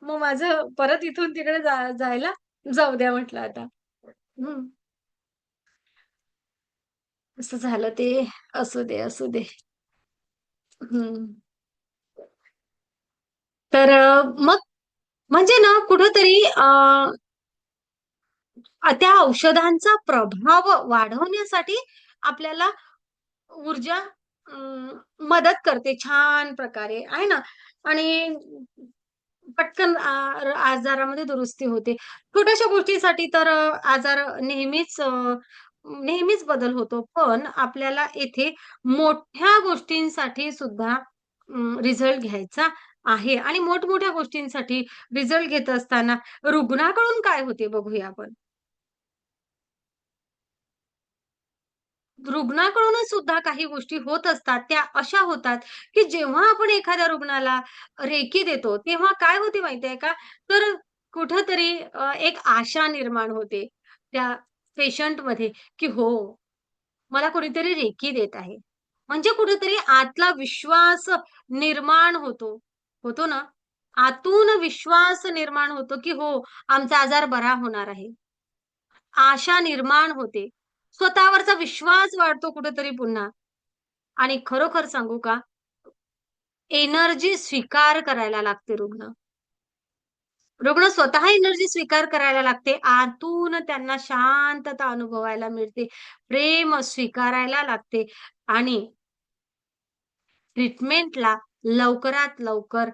मग माझं परत इथून तिकडे जायला जाऊ द्या म्हटलं आता. हं, असं झालं ते. असू दे, असू दे. हं. तर मग म्हणजे ना कुठेतरी त्या औषधांचा प्रभाव वाढवण्यासाठी आपल्याला ऊर्जा मदत करते छान प्रकारे, आहे ना? आणि पटकन आजारामध्ये दुरुस्ती होते. छोट्याशा गोष्टीसाठी तर आजार नेहमीच बदल होतो. पण आपल्याला येथे मोठ्या गोष्टींसाठी सुद्धा रिझल्ट घ्यायचा आहे आणि मोठमोठ्या गोष्टींसाठी रिझल्ट घेत असताना रुग्णाकडून काय होते बघूया आपण. रुग्णाकडूनच सुद्धा काही गोष्टी होत असतात. त्या अशा होतात, की जेव्हा आपण एखाद्या रुग्णाला रेकी देतो, तेव्हा काय होते माहिती का? तर कुठेतरी एक आशा निर्माण होते त्या पेशंटमध्ये, की हो, मला कोणीतरी रेकी देत आहे. म्हणजे कुठेतरी आतला विश्वास निर्माण होतो. होतो ना? आतून विश्वास निर्माण होतो, की हो, आमचा आजार बरा होणार आहे. आशा निर्माण होते. स्वतःवरचा विश्वास वाढतो कुठेतरी पुन्हा आणि खरोखर सांगू का, एनर्जी स्वीकार करायला लागते रुग्ण. रुग्ण स्वतः एनर्जी स्वीकार करायला लागते. आतून त्यांना शांतता अनुभवायला मिळते. प्रेम स्वीकारायला लागते आणि ट्रीटमेंटला लवकरात लवकर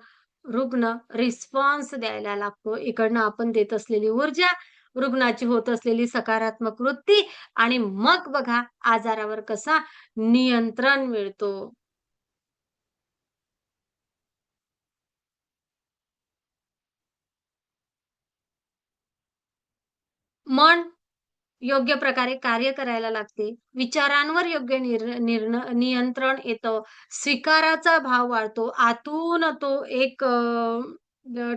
रुग्ण रिस्पॉन्स द्यायला लागतो. इकडनं आपण देत असलेली ऊर्जा, रुग्णाची होत असलेली सकारात्मक वृत्ती आणि मग बघा आजारावर कसा नियंत्रण मिळतो. मन योग्य प्रकारे कार्य करायला लागते. विचारांवर योग्य नियंत्रण येतं. स्वीकाराचा भाव वाढतो. आतून तो एक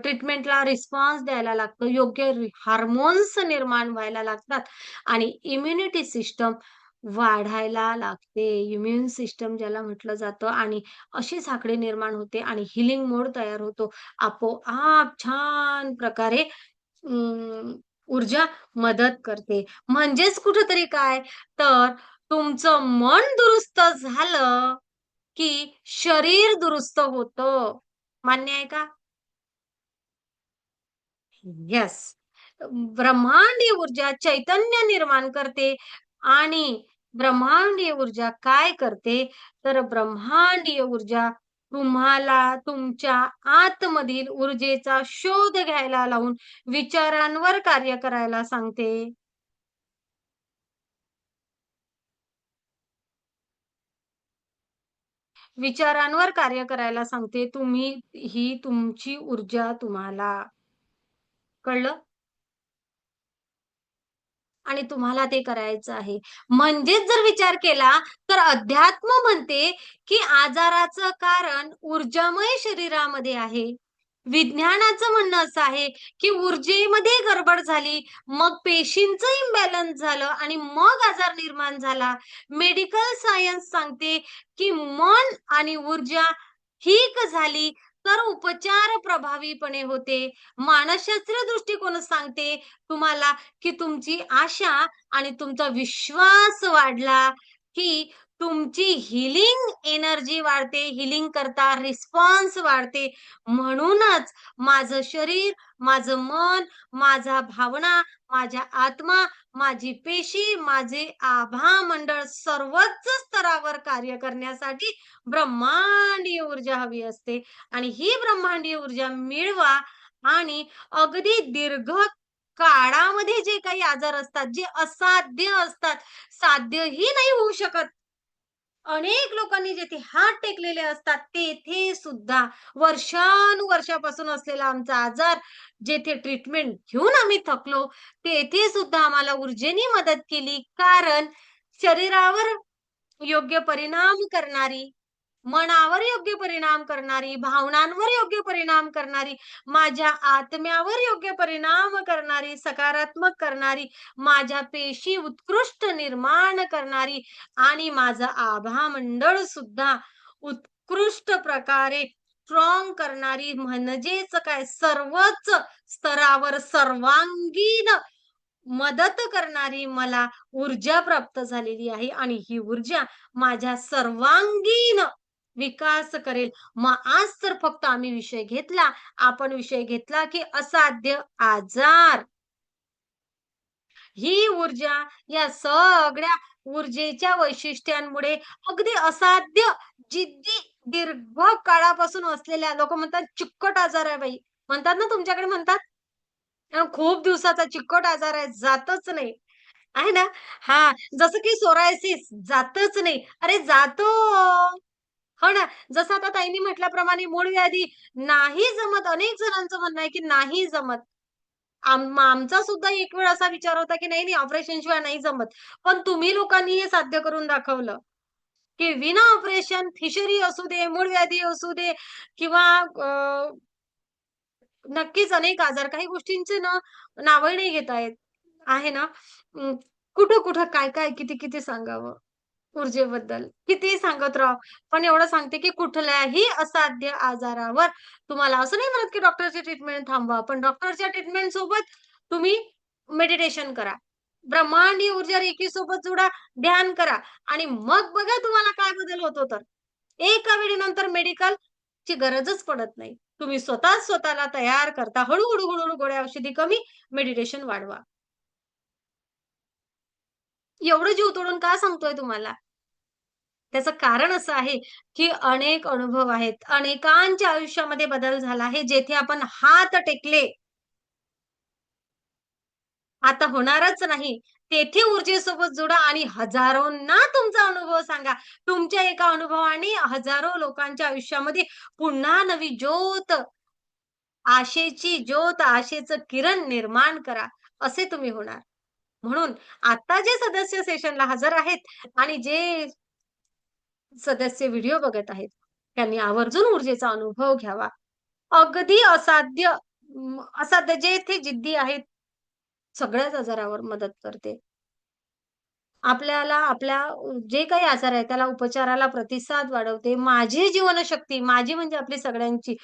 ट्रीटमेंटला रिस्पॉन्स द्यायला लागतो. योग्य हार्मोन्स निर्माण व्हायला लागतात आणि इम्युनिटी सिस्टम वाढायला लागते. इम्युन सिस्टम ज्याला म्हटलं जातं आणि अशी साखळी निर्माण होते आणि हिलिंग मोड तयार होतो. आपोआप छान प्रकारे ऊर्जा मदत करते. म्हणजेच कुठेतरी काय तर तुमचं मन दुरुस्त झालं, की शरीर दुरुस्त होतं. मान्य आहे का? येस. ब्रह्मांडीय ऊर्जा चैतन्य निर्माण करते आणि ब्रह्मांडीय ऊर्जा काय करते तर ब्रह्मांडीय ऊर्जा तुम्हाला तुमच्या आतमधील ऊर्जेचा शोध घ्यायला लावून विचारांवर कार्य करायला सांगते. विचारांवर कार्य करायला सांगते. ही तुमची ऊर्जा तुम्हाला कळलं? आणि तुम्हाला ते करायचं आहे. म्हणजेच जर विचार केला तर अध्यात्म म्हणते, की आजाराचं कारण ऊर्जामय शरीरामध्ये आहे. विज्ञानाचं म्हणणं असं आहे, की ऊर्जेमध्ये गडबड झाली, मग पेशींचं इम्बॅलन्स झालं आणि मग आजार निर्माण झाला. मेडिकल सायन्स सांगते, की मन आणि ऊर्जा ठीक झाली तर उपचार प्रभावीपणे होते. मानसशास्त्रीय दृष्टिकोन सांगते तुम्हाला, की तुमची आशा आणि तुमचा विश्वास वाढला, की तुमची हीलिंग एनर्जी वाढते, हीलिंग करता रिस्पॉन्स वाढते. म्हणूनच माझं शरीर, माझं मन, माझा भावना, माझ्या आत्मा, माझी पेशी, माझे आभा मंडळ सर्वच स्तरावर कार्य करण्यासाठी ब्रह्मांडीय ऊर्जा हवी असते आणि ही ब्रह्मांडीय ऊर्जा मिळवा आणि अगदी दीर्घ काळामध्ये जे काही आजार असतात, जे असाध्य असतात, साध्यही नाही होऊ शकत. अनेक लोकांनी जेथे हात टेकलेले असतात, तेथे सुद्धा वर्षानुवर्षापासून असलेला आमचा आजार, जेथे ट्रीटमेंट घेऊन आम्ही थकलो, तेथे सुद्धा आम्हाला ऊर्जेने मदत केली. कारण शरीरावर योग्य परिणाम करणारी, मनावर योग्य परिणाम करणारी, भावनांवर योग्य परिणाम करणारी, माझ्या आत्म्यावर योग्य परिणाम करणारी, सकारात्मक करणारी, माझ्या पेशी उत्कृष्ट निर्माण करणारी आणि माझं आभा मंडळ सुद्धा उत्कृष्ट प्रकारे स्ट्रॉंग करणारी म्हणजेच काय सर्वच स्तरावर सर्वांगीण मदत करणारी मला ऊर्जा प्राप्त झालेली आहे आणि ही ऊर्जा माझ्या सर्वांगीण विकास करेल. मग आज तर फक्त आम्ही विषय घेतला, आपण विषय घेतला की असाध्य आजार. ही ऊर्जा या सगळ्या ऊर्जेच्या वैशिष्ट्यांमुळे अगदी असाध्य जिद्दी दीर्घ काळापासून असलेल्या लोक म्हणतात चिकट आजार आहे बाई, म्हणतात ना तुमच्याकडे म्हणतात खूप दिवसाचा चिकट आजार आहे, जातच नाही आहे ना. हा, जसं की सोरायसिस जातच नाही. अरे जातो, हो ना. जसं आता ताईंनी म्हटल्याप्रमाणे मूळ व्याधी नाही जमत. अनेक जणांचं म्हणणं आहे की नाही जमत. आमचा सुद्धा एक वेळ असा विचार होता की नाही नाही ऑपरेशन शिवाय नाही जमत. पण तुम्ही लोकांनी हे साध्य करून दाखवलं, की विना ऑपरेशन फिशरी असू दे, मूळ व्याधी असू दे किंवा नक्कीच अनेक आजार काही गोष्टींचे ना नावही नाही घेता येत. आहे ना. कुठं-कुठं, काय-काय, किती-किती सांगावं ऊर्जेबद्दल. कितीही सांगत राहावं. पण एवढं सांगते, की कुठल्याही असाध्य आजारावर तुम्हाला असं नाही म्हणत, की डॉक्टरची ट्रीटमेंट थांबवा. पण डॉक्टरच्या ट्रीटमेंट सोबत तुम्ही मेडिटेशन करा. ब्रह्मांडीय ऊर्जा रेखी सोबत जोडा, ध्यान करा आणि मग बघा तुम्हाला काय बदल होतो तर. एका वेळी नंतर मेडिकलची गरजच पडत नाही. तुम्ही स्वतःच स्वतःला तयार करता. हळूहळू हळूहळू गोळ्या औषधी कमी, मेडिटेशन वाढवा. एवढं जीव तोडून का सांगतोय तुम्हाला? त्याचं कारण असं आहे, की अनेक अनुभव आहेत. अनेकांच्या आयुष्यामध्ये बदल झाला आहे. जेथे आपण हात टेकले, आता होणारच नाही. तेथे ऊर्जेसोबत जुडा आणि हजारोंना तुमचा अनुभव सांगा. तुमच्या एका अनुभवाने हजारो लोकांच्या आयुष्यामध्ये पुन्हा नवी ज्योत, आशेची ज्योत, आशेचं किरण निर्माण करा. असे तुम्ही होणार. म्हणून आता जे सदस्य सेशनला हजर आहेत आणि जे सदस्य व्हिडिओ बघत आहेत, त्यांनी आवर्जून ऊर्जेचा अनुभव घ्यावा. अगदी असाध्य जेथे जिद्दी आहेत, सगळ्याच आजारावर मदत करते. आपल्याला आपल्या जे काही आजार आहे त्याला उपचाराला प्रतिसाद वाढवते. माझी जीवनशक्ती, माझी म्हणजे आपली सगळ्यांची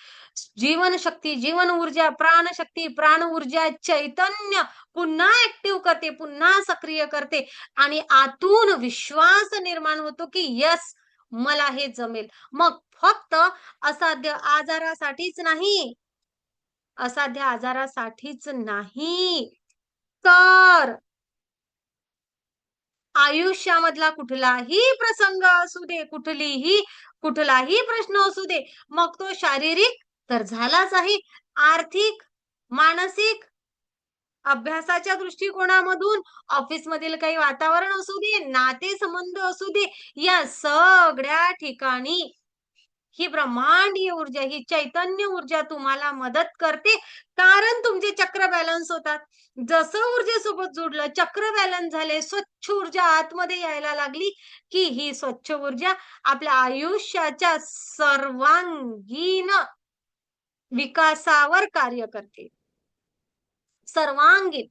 जीवनशक्ती, जीवन ऊर्जा, प्राणशक्ती, प्राण ऊर्जा, चैतन्य पुन्हा ऍक्टिव्ह करते, पुन्हा सक्रिय करते आणि आतून विश्वास निर्माण होतो की यस, मला हे जमेल. मग फक्त असाध्य आजारासाठीच नाही, असाध्य आजारासाठीच नाही, तर आयुष्यामधला कुठलाही प्रसंग असू दे, कुठलाही प्रश्न असू दे, मग तो शारीरिक तर झालाच आहे, आर्थिक, मानसिक, अभ्यासाच्या दृष्टिकोनामधून, ऑफिसमधील काही वातावरण असू दे, नातेसंबंध असू दे, या सगळ्या ठिकाणी ही ब्रह्मांडीय ऊर्जा, ही चैतन्य ऊर्जा तुम्हाला मदत करते. कारण तुमचे चक्र बॅलन्स होतात. जसं ऊर्जेसोबत जुडलं, चक्र बॅलन्स झाले, स्वच्छ ऊर्जा आतमध्ये यायला लागली, की ही स्वच्छ ऊर्जा आपल्या आयुष्याच्या सर्वांगीण विकासावर कार्य करते. सर्वांगीण.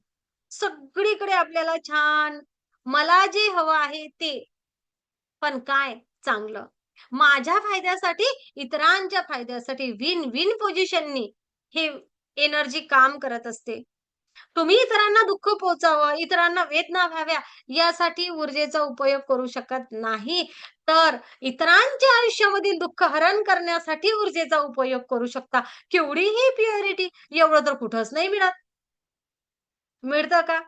सगळीकडे आपल्याला छान, मला जे हवं आहे ते, पण काय चांगलं, माझ्या फायद्यासाठी, इतरांच्या फायद्यासाठी, विन विन पोझिशननी हे एनर्जी काम करत असते. तुम्ही इतरांना दुःख पोहोचावं, इतरांना वेदना व्हाव्या यासाठी ऊर्जेचा उपयोग करू शकत नाही, तर इतरांच्या आयुष्यामधील दुःख हरण करण्यासाठी ऊर्जेचा उपयोग करू शकता. केवढी ही प्युरिटी, एवढं तर कुठंच नाही मिळत. मिळतं का?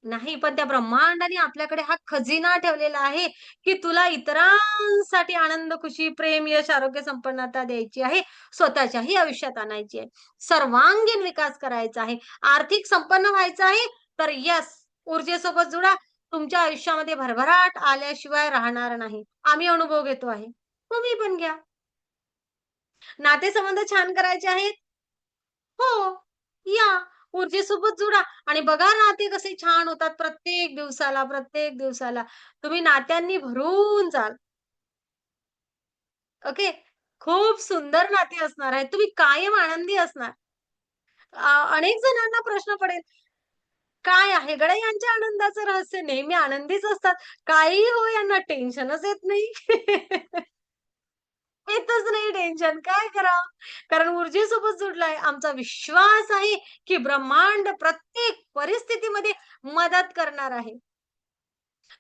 नाही. पण त्या ब्रह्मांडाने आपल्याकडे हा खजिना ठेवलेला आहे, की तुला इतरांसाठी आनंद, खुशी, प्रेम, यश, आरोग्य, संपन्नता द्यायची आहे. स्वतःच्याही आयुष्यात आणायची आहे. सर्वांगीण विकास करायचा आहे. आर्थिक संपन्न व्हायचं आहे, तर यस, ऊर्जेसोबत जुळा. तुमच्या आयुष्यामध्ये भरभराट आल्याशिवाय राहणार नाही. आम्ही अनुभव घेतो आहे. तुम्ही पण घ्या. नातेसंबंध छान करायचे आहेत? हो, या. ऊर्जेसोबत जुडा आणि बघा नाते कसे छान होतात प्रत्येक दिवसाला, प्रत्येक दिवसाला. तुम्ही नात्यांनी भरून जाल. ओके. खूप सुंदर नाती असणार आहेत. तुम्ही कायम आनंदी असणार. अनेक जणांना प्रश्न पडेल, काय आहे गड्या यांच्या आनंदाचं रहस्य? नेहमी आनंदीच असतात. काहीही हो, यांना टेन्शनच येत नाही. येतच नाही टेन्शन. काय करावं? कारण ऊर्जेसोबत जुडलाय. आमचा विश्वास आहे, की ब्रह्मांड प्रत्येक परिस्थितीमध्ये मदत करणार आहे.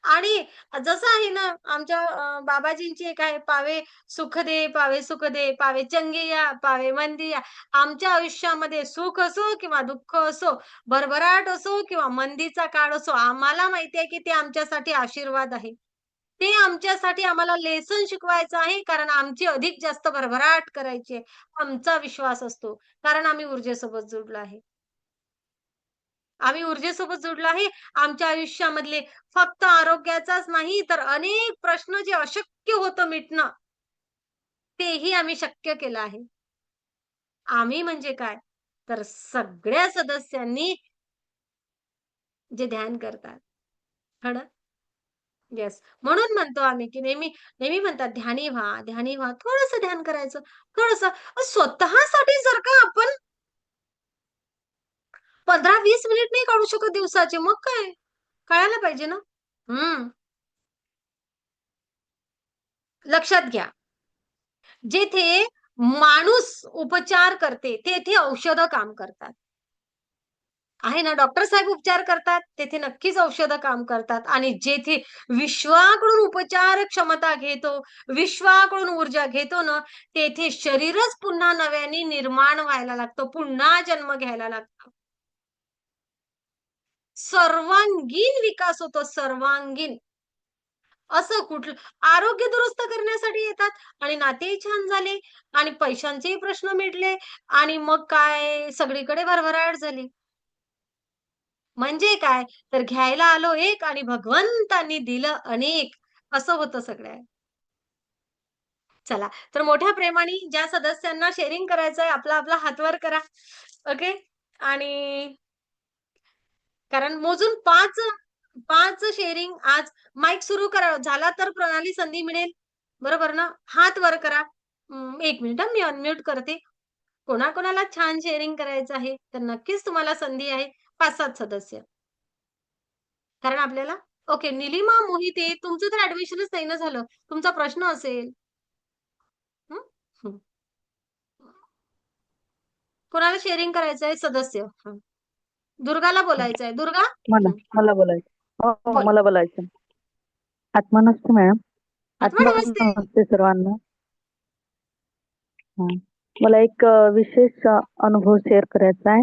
आणि जसं आहे ना, आमच्या बाबाजींची एक आहे, "पावे सुख दे, पावे सुख दे, पावे चंगी या, पावे मंदी या." आमच्या आयुष्यामध्ये सुख असो किंवा दुःख असो, भरभराट असो किंवा मंदीचा काळ असो, आम्हाला माहिती आहे, की ते आमच्यासाठी आशीर्वाद आहे. ते आमच्यासाठी आम्हाला लेसन शिकवायचं आहे, कारण आमची अधिक जास्त भरभराट करायची आहे. आमचा विश्वास असतो, कारण आम्ही ऊर्जेसोबत जुडलो आहे. आम्ही ऊर्जेसोबत जुडलो आहे. आमच्या आयुष्यामधले फक्त आरोग्याचाच नाही, तर अनेक प्रश्न जे अशक्य होतं मिटणं, तेही आम्ही शक्य केलं आहे. आम्ही म्हणजे काय? तर सगळ्या सदस्यांनी जे ध्यान करतात. हो ना? येस. म्हणून म्हणतो आम्ही, की नेहमी नेहमी म्हणतात, "ध्यानी व्हा, ध्यानी व्हा." थोडंसं ध्यान करायचं, थोडंसं. स्वतःसाठी जर का आपण 15-20 मिनिट नाही काढू शकत दिवसाचे, मग काय? कळायला पाहिजे ना? हं. लक्षात घ्या. जेथे माणूस उपचार करते, तेथे औषधं काम करतात. आहे ना, डॉक्टर साहेब उपचार करतात, तेथे नक्कीच औषधं काम करतात आणि जेथे विश्वाकडून उपचार क्षमता घेतो, विश्वाकडून ऊर्जा घेतो ना, तेथे शरीरच पुन्हा नव्याने निर्माण व्हायला लागतं, पुन्हा जन्म घ्यायला लागतं. सर्वांगीण विकास होतो, सर्वांगीण. असं कुठलं आरोग्य दुरुस्त करण्यासाठी येतात आणि नातेही छान झाले आणि पैशांचेही प्रश्न मिटले आणि मग काय सगळीकडे भरभराट झाली. म्हणजे काय? तर घ्यायला आलो एक आणि भगवंतांनी दिलं अनेक, असं होतं सगळं. चला, तर मोठ्या प्रेमाने ज्या सदस्यांना शेअरिंग करायचंय आपला आपला हात वर करा. ओके. आणि कारण मोजून 5 शेअरिंग आज माईक सुरू करा झाला तर प्रणाली संधी मिळेल. बरोबर ना? हात वर करा. 1 मिनिट मी अनम्यूट करते. कोणाकोणाला छान शेअरिंग करायचं आहे, तर नक्कीच तुम्हाला संधी आहे. 5-7 सदस्य. कारण आपल्याला ओके, निलिमा मोहिते तुमचं तर ऍडमिशनच नाही ना झालं. तुमचा प्रश्न असेल. हं? हं. कोणाला शेअरिंग करायचंय सदस्य? हं. दुर्गाला बोलायचंय. दुर्गा? मला हं. मला बोलायचं. हो हो, बोला. मला बोलायचं. आत्मा नमस्ते मॅडम. आत्मा आत्मा नमस्ते. नमस्ते सर्वांना. हा. मला एक विशेष अनुभव शेअर करायचा आहे.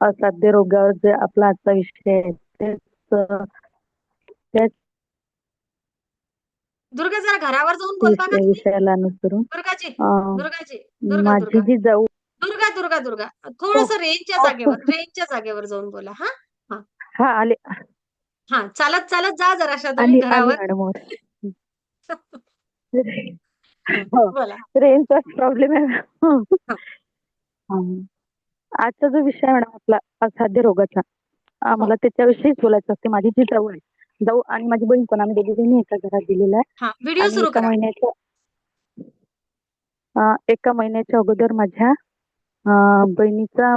असाध्य रोगावर जे आपला आजचा विषय आहे तेच त्याच दुर्गा जरा घरावर जाऊन बोलता का तुम्ही? विषयाला अनुसरून दुर्गाजी, अं, दुर्गाजी, दुर्गा, माझी दुर्गा. जी जाऊ दुर्गा, दुर्गा, दुर्गा. हो थोडंसं हो, रेंजच्या जागेवर जाऊन बोला हां. हां. हा आले हां. चालत, चालत जा जराशा तुम्ही आली आली घरावर. मॅडम वर. हं. हो, बोला. रेंजचा प्रॉब्लेम आहे. हां. हं. आजचा जो विषय आहे मॅडम आपला असाध्य रोगाचा, हो. मला त्याच्याविषयीच बोलायचं असते. माझी जी जाऊ आहे, जाऊ आणि माझी बहीण पण आम्ही दोघीजणी एका घरात दिलेला आहे. हां. व्हिडिओ आणि सुरू करा. एका महिन्याच्या अगोदर माझ्या बहिणीचा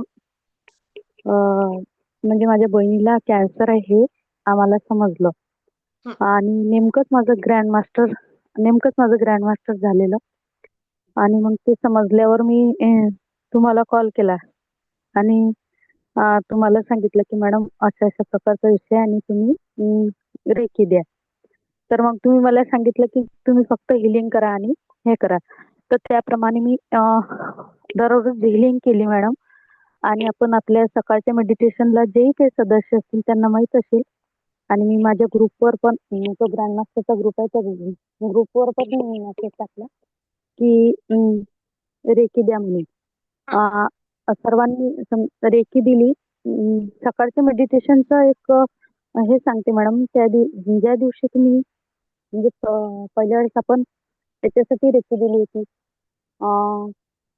म्हणजे माझ्या बहिणीला कॅन्सर आहे हे आम्हाला समजलं. हं. आणि नेमकंच माझं ग्रँड मास्टर झालेलं. आणि मग ते समजल्यावर मी तुम्हाला कॉल केला आणि तुम्हाला सांगितलं की मॅडम अशा अशा प्रकारचा विषय आहे आणि तुम्ही रेकी द्या. तर मग तुम्ही मला सांगितलं की तुम्ही फक्त हिलिंग करा आणि हे करा. तर त्याप्रमाणे मी दररोज हिलिंग केली मॅडम. आणि आपण आपल्या सकाळच्या मेडिटेशनला जे काही सदस्य असतील त्यांना माहित असेल. आणि मी माझ्या ग्रुपवर पण तो ग्रँड मास्टरचा ग्रुप आहे त्या ग्रुपवर पण मी मेसेज टाकला की रेकी द्या म्हणून. हं. सर्वांनी रेकी दिली. सकाळच्या मेडिटेशनचं एक हे सांगते मॅडम. ज्या दिवशी तुम्ही म्हणजे पहिल्या वेळेस आपण त्याच्यासाठी रेकी दिली होती.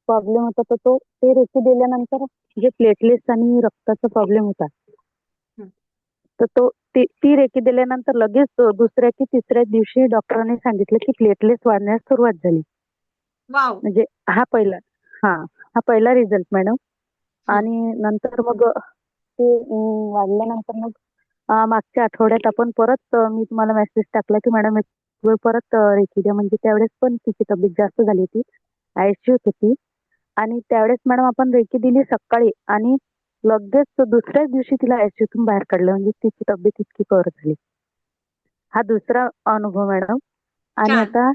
प्रॉब्लेम होता तर ते रेकी दिल्यानंतर जे प्लेटलेट्स आणि रक्ताचा प्रॉब्लेम होता. हं. तर ती रेकी दिल्यानंतर लगेच दुसऱ्या की तिसऱ्या दिवशी डॉक्टरांनी सांगितलं की प्लेटलेट्स वाढण्यास सुरुवात झाली. वॉव! म्हणजे हा पहिला रिझल्ट मॅडम. हं. आणि नंतर मग ते वाढल्यानंतर मग मागच्या आठवड्यात आपण परत मी तुम्हाला मेसेज टाकला की मॅडम एक वेळ परत रेकी द्या. म्हणजे त्यावेळेस पण तिची तब्येत जास्त झाली होती. आयसीयूत होती. आणि त्यावेळेस मॅडम आपण रेकी दिली सकाळी आणि लगेच दुसऱ्याच दिवशी तिला आयसीयूतून बाहेर काढलं. म्हणजे तिची तब्येत इतकी कव्हर झाली. हा दुसरा अनुभव मॅडम. आणि छान. आता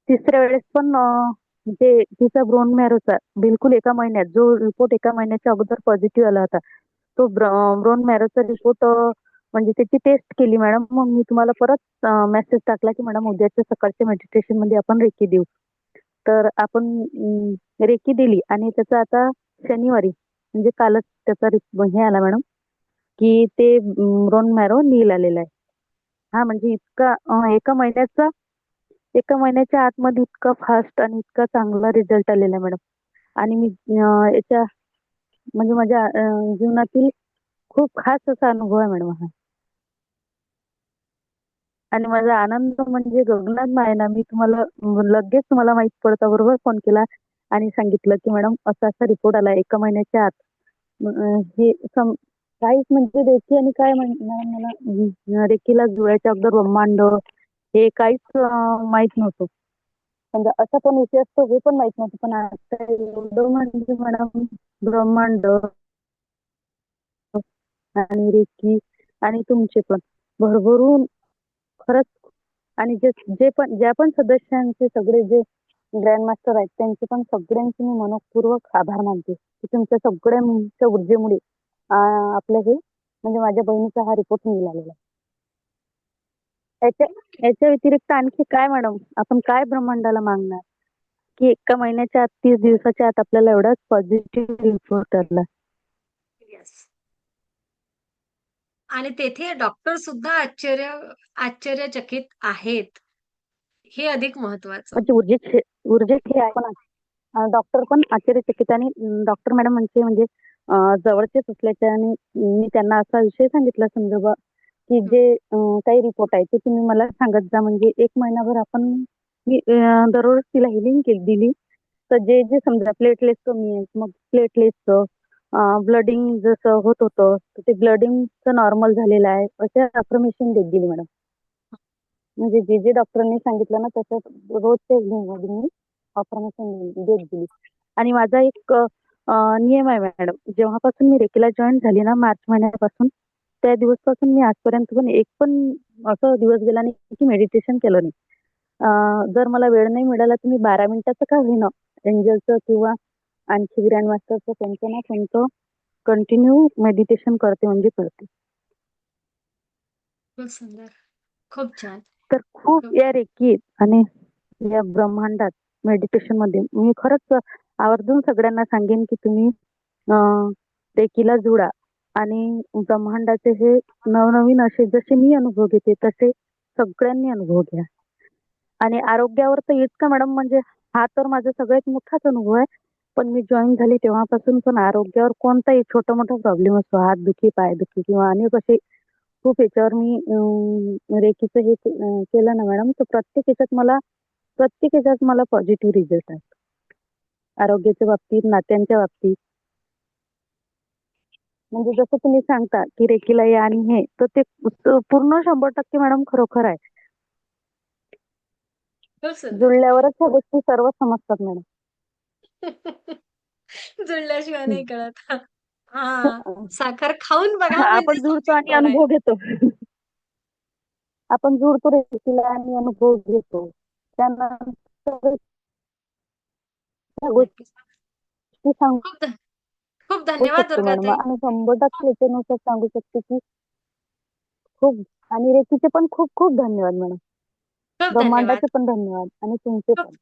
तिसऱ्या वेळेस पण म्हणजे तिचा ब्रोन मॅरोचा बिलकुल एका महिन्यात जो रिपोर्ट एका महिन्याच्या अगोदर पॉझिटिव्ह आला होता. तो ब्रोन मॅरोचा रिपोर्ट म्हणजे त्याची टेस्ट केली मॅडम. मग मी तुम्हाला परत मेसेज टाकला की मॅडम उद्याच्या सकाळच्या मेडिटेशन मध्ये आपण रेकी देऊ. तर आपण रेकी दिली आणि त्याचा आता शनिवारी म्हणजे कालच त्याचा हे आला मॅडम की ते ब्रोन मॅरो नील आलेला आहे. हा म्हणजे इतका एका महिन्याच्या आतमध्ये इतका फास्ट आणि इतका चांगला रिझल्ट आलेला आहे मॅडम. आणि मी याच्या म्हणजे माझ्या जीवनातील खूप खास असा अनुभव आहे मॅडम हा. आणि माझा आनंद म्हणजे गगनात आहे ना. मी लगेच तुम्हाला माहित पडता बरोबर फोन केला आणि सांगितलं की मॅडम असा असा रिपोर्ट आला एका महिन्याच्या आत. हे काहीच म्हणजे रेकी आणि काय मॅडम मला रेकीला जुळायच्या अगोदर ब्रह्मांड हे काहीच माहित नव्हतं. म्हणजे असा पण विषय असतो हे पण माहित नव्हतं. पण आता एवढं म्हणजे मॅडम ब्रह्मांड आणि रेकी आणि तुमचे पण भरभरून खरंच. आणि जे जे पण ज्या पण सदस्यांचे सगळे जे ग्रँड मास्टर आहेत त्यांचे पण सगळ्यांचे मी मनपूर्वक आभार मानते की तुमच्या सगळ्यांच्या ऊर्जेमुळे आपलं हे म्हणजे माझ्या बहिणीचा हा रिपोर्ट मिळालेला. याच्या याच्या व्यतिरिक्त आणखी काय मॅडम आपण काय ब्रह्मांडाला मागणार की एका महिन्याच्या आत 30 दिवसाच्या आत आपल्याला एवढाच पॉझिटिव्ह रिपोर्ट आला. येस. आणि तेथे डॉक्टर सुद्धा आश्चर्यचकित आहेत. हे अधिक महत्वाचं. म्हणजे ऊर्जेत हे आहे पण डॉक्टर पण आश्चर्यचकित. आणि डॉक्टर मॅडम म्हणजे जवळचेच असल्याचे आणि मी त्यांना असा विषय सांगितला समजा की जे काही रिपोर्ट आहे ते तुम्ही मला सांगत जा. म्हणजे एक महिनाभर आपण मी दररोज तिला हिलिंग दिली. तर जे जे समजा प्लेटलेट्स कमी आहेत मग प्लेटलेट्सचं ब्लडिंग जसं होत होतं तर ते ब्लडिंगचं नॉर्मल झालेलं आहे असे अफर्मेशन देत गेली मॅडम. म्हणजे जे जे डॉक्टरांनी सांगितलं ना तसं रोजच्या मध्ये मी अफर्मेशन देत गेली. आणि माझा एक नियम आहे मॅडम, जेव्हापासून मी रेकीला जॉईन झाली ना मार्च महिन्यापासून त्या दिवसपासून मी आजपर्यंत पण एक पण असं दिवस गेला नाही की मेडिटेशन केलं नाही. जर मला वेळ नाही मिळाला तर मी 12 मिनिटाचं का होईना एंजलचं किंवा आणखी ग्रँड मास्टरचं कोणतं ना कोणतं कंटिन्यू मेडिटेशन करते म्हणजे करते. खूप सुंदर. खूप छान. तर खूप या रेकीत आणि या ब्रह्मांडात मेडिटेशन मध्ये मी खरंच आवर्जून सगळ्यांना सांगेन की तुम्ही रेकीला जुळा आणि ब्रह्मांडाचे हे नवनवीन असे जसे मी अनुभव घेते तसे सगळ्यांनी अनुभव घ्या. आणि आरोग्यावर तर इतका मॅडम म्हणजे हा तर माझा सगळ्यात मोठाच अनुभव आहे. पण मी जॉईन झाली तेव्हापासून पण आरोग्यावर कोणताही छोटा मोठा प्रॉब्लेम असतो, हात दुखी पाय दुखी किंवा अनेक असे खूप याच्यावर मी रेकीचं हे केलं ना मॅडम तर प्रत्येक याच्यात मला पॉझिटिव्ह रिझल्ट आहे. आरोग्याच्या बाबतीत, नात्यांच्या बाबतीत. म्हणजे जसं तुम्ही सांगता की रेकीला या आणि हे तर ते पूर्ण 100% मॅडम खरोखर आहे. खूप सुंदर. जुळल्यावरच ह्या गोष्टी सर्व समजतात मॅडम. जुळल्याशिवाय नाही कळत. हा. साखर खाऊन बघा म्हणजे आपण जुळतो समजेल आणि गोड आहे. अनुभव घेतो. आपण जुळतो रेकीला आणि अनुभव घेतो. त्यानंतर त्या नक्कीच. गोष्टी सांगू खूप धन्यवाद शकतो मॅडम. दुर्गाताई. आणि 100% याच्यानुसार सांगू शकते की खूप. आणि रेकीचे पण खूप खूप धन्यवाद मॅडम. खूप धन्यवाद. ब्रह्मांडाचे पण धन्यवाद आणि तुमचे खूप पण.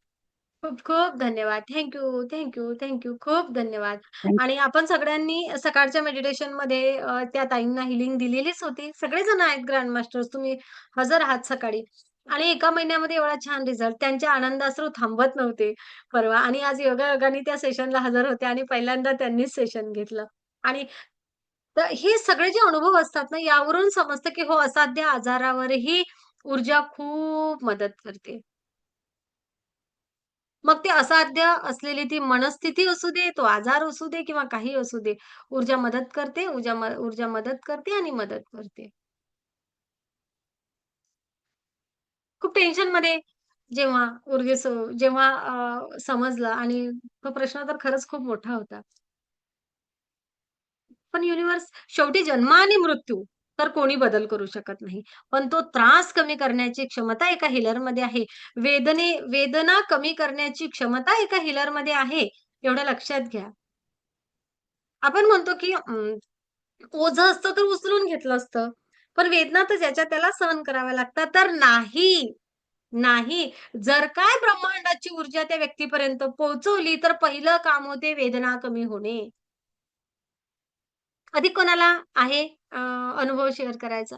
खूप खूप धन्यवाद. Thank you, thank you, thank you. खूप धन्यवाद. Thank आणि आपण सगळ्यांनी सकाळच्या मेडिटेशनमध्ये त्या ताईंना हिलिंग दिलेलीच होती. सगळेजण आहेत ग्रँड मास्टर्स. तुम्ही हजर आहात सकाळी. आणि एका महिन्यामध्ये एवढा छान रिझल्ट. त्यांचे आनंदाश्रू थांबत नव्हते परवा. आणि आज योगायोगाने त्या सेशनला हजर होत्या आणि पहिल्यांदा त्यांनीच सेशन घेतलं. आणि तर हे सगळे जे अनुभव असतात ना, यावरून समजतं की हो असाध्य आजारावरही ऊर्जा खूप मदत करते. मग ते असाध्य असलेली ती मनस्थिती असू दे, तो आजार असू दे किंवा काही असू दे. ऊर्जा मदत करते, ऊर्जा मदत करते आणि मदत करते. खूप टेन्शनमध्ये जेव्हा जेव्हा समजलं आणि तो प्रश्न तर खरंच खूप मोठा होता. पण युनिव्हर्स शेवटी जन्म आणि मृत्यू तर कोणी बदल करू शकत नाही. पण तो त्रास कमी करण्याची क्षमता एका हीलरमध्ये आहे. वेदना कमी करण्याची क्षमता एका हीलरमध्ये आहे. एवढं लक्षात घ्या. आपण म्हणतो की ओझं असतं तर उचलून घेतलं असतं. पण वेदना तर ज्याच्या त्याला सहन कराव्या लागतात. तर नाही, नाही. जर काय ब्रह्मांडाची ऊर्जा त्या व्यक्तीपर्यंत पोहोचवली, तर पहिलं काम होते वेदना कमी होणे. अधिक कोणाला आहे अनुभव शेअर करायचा?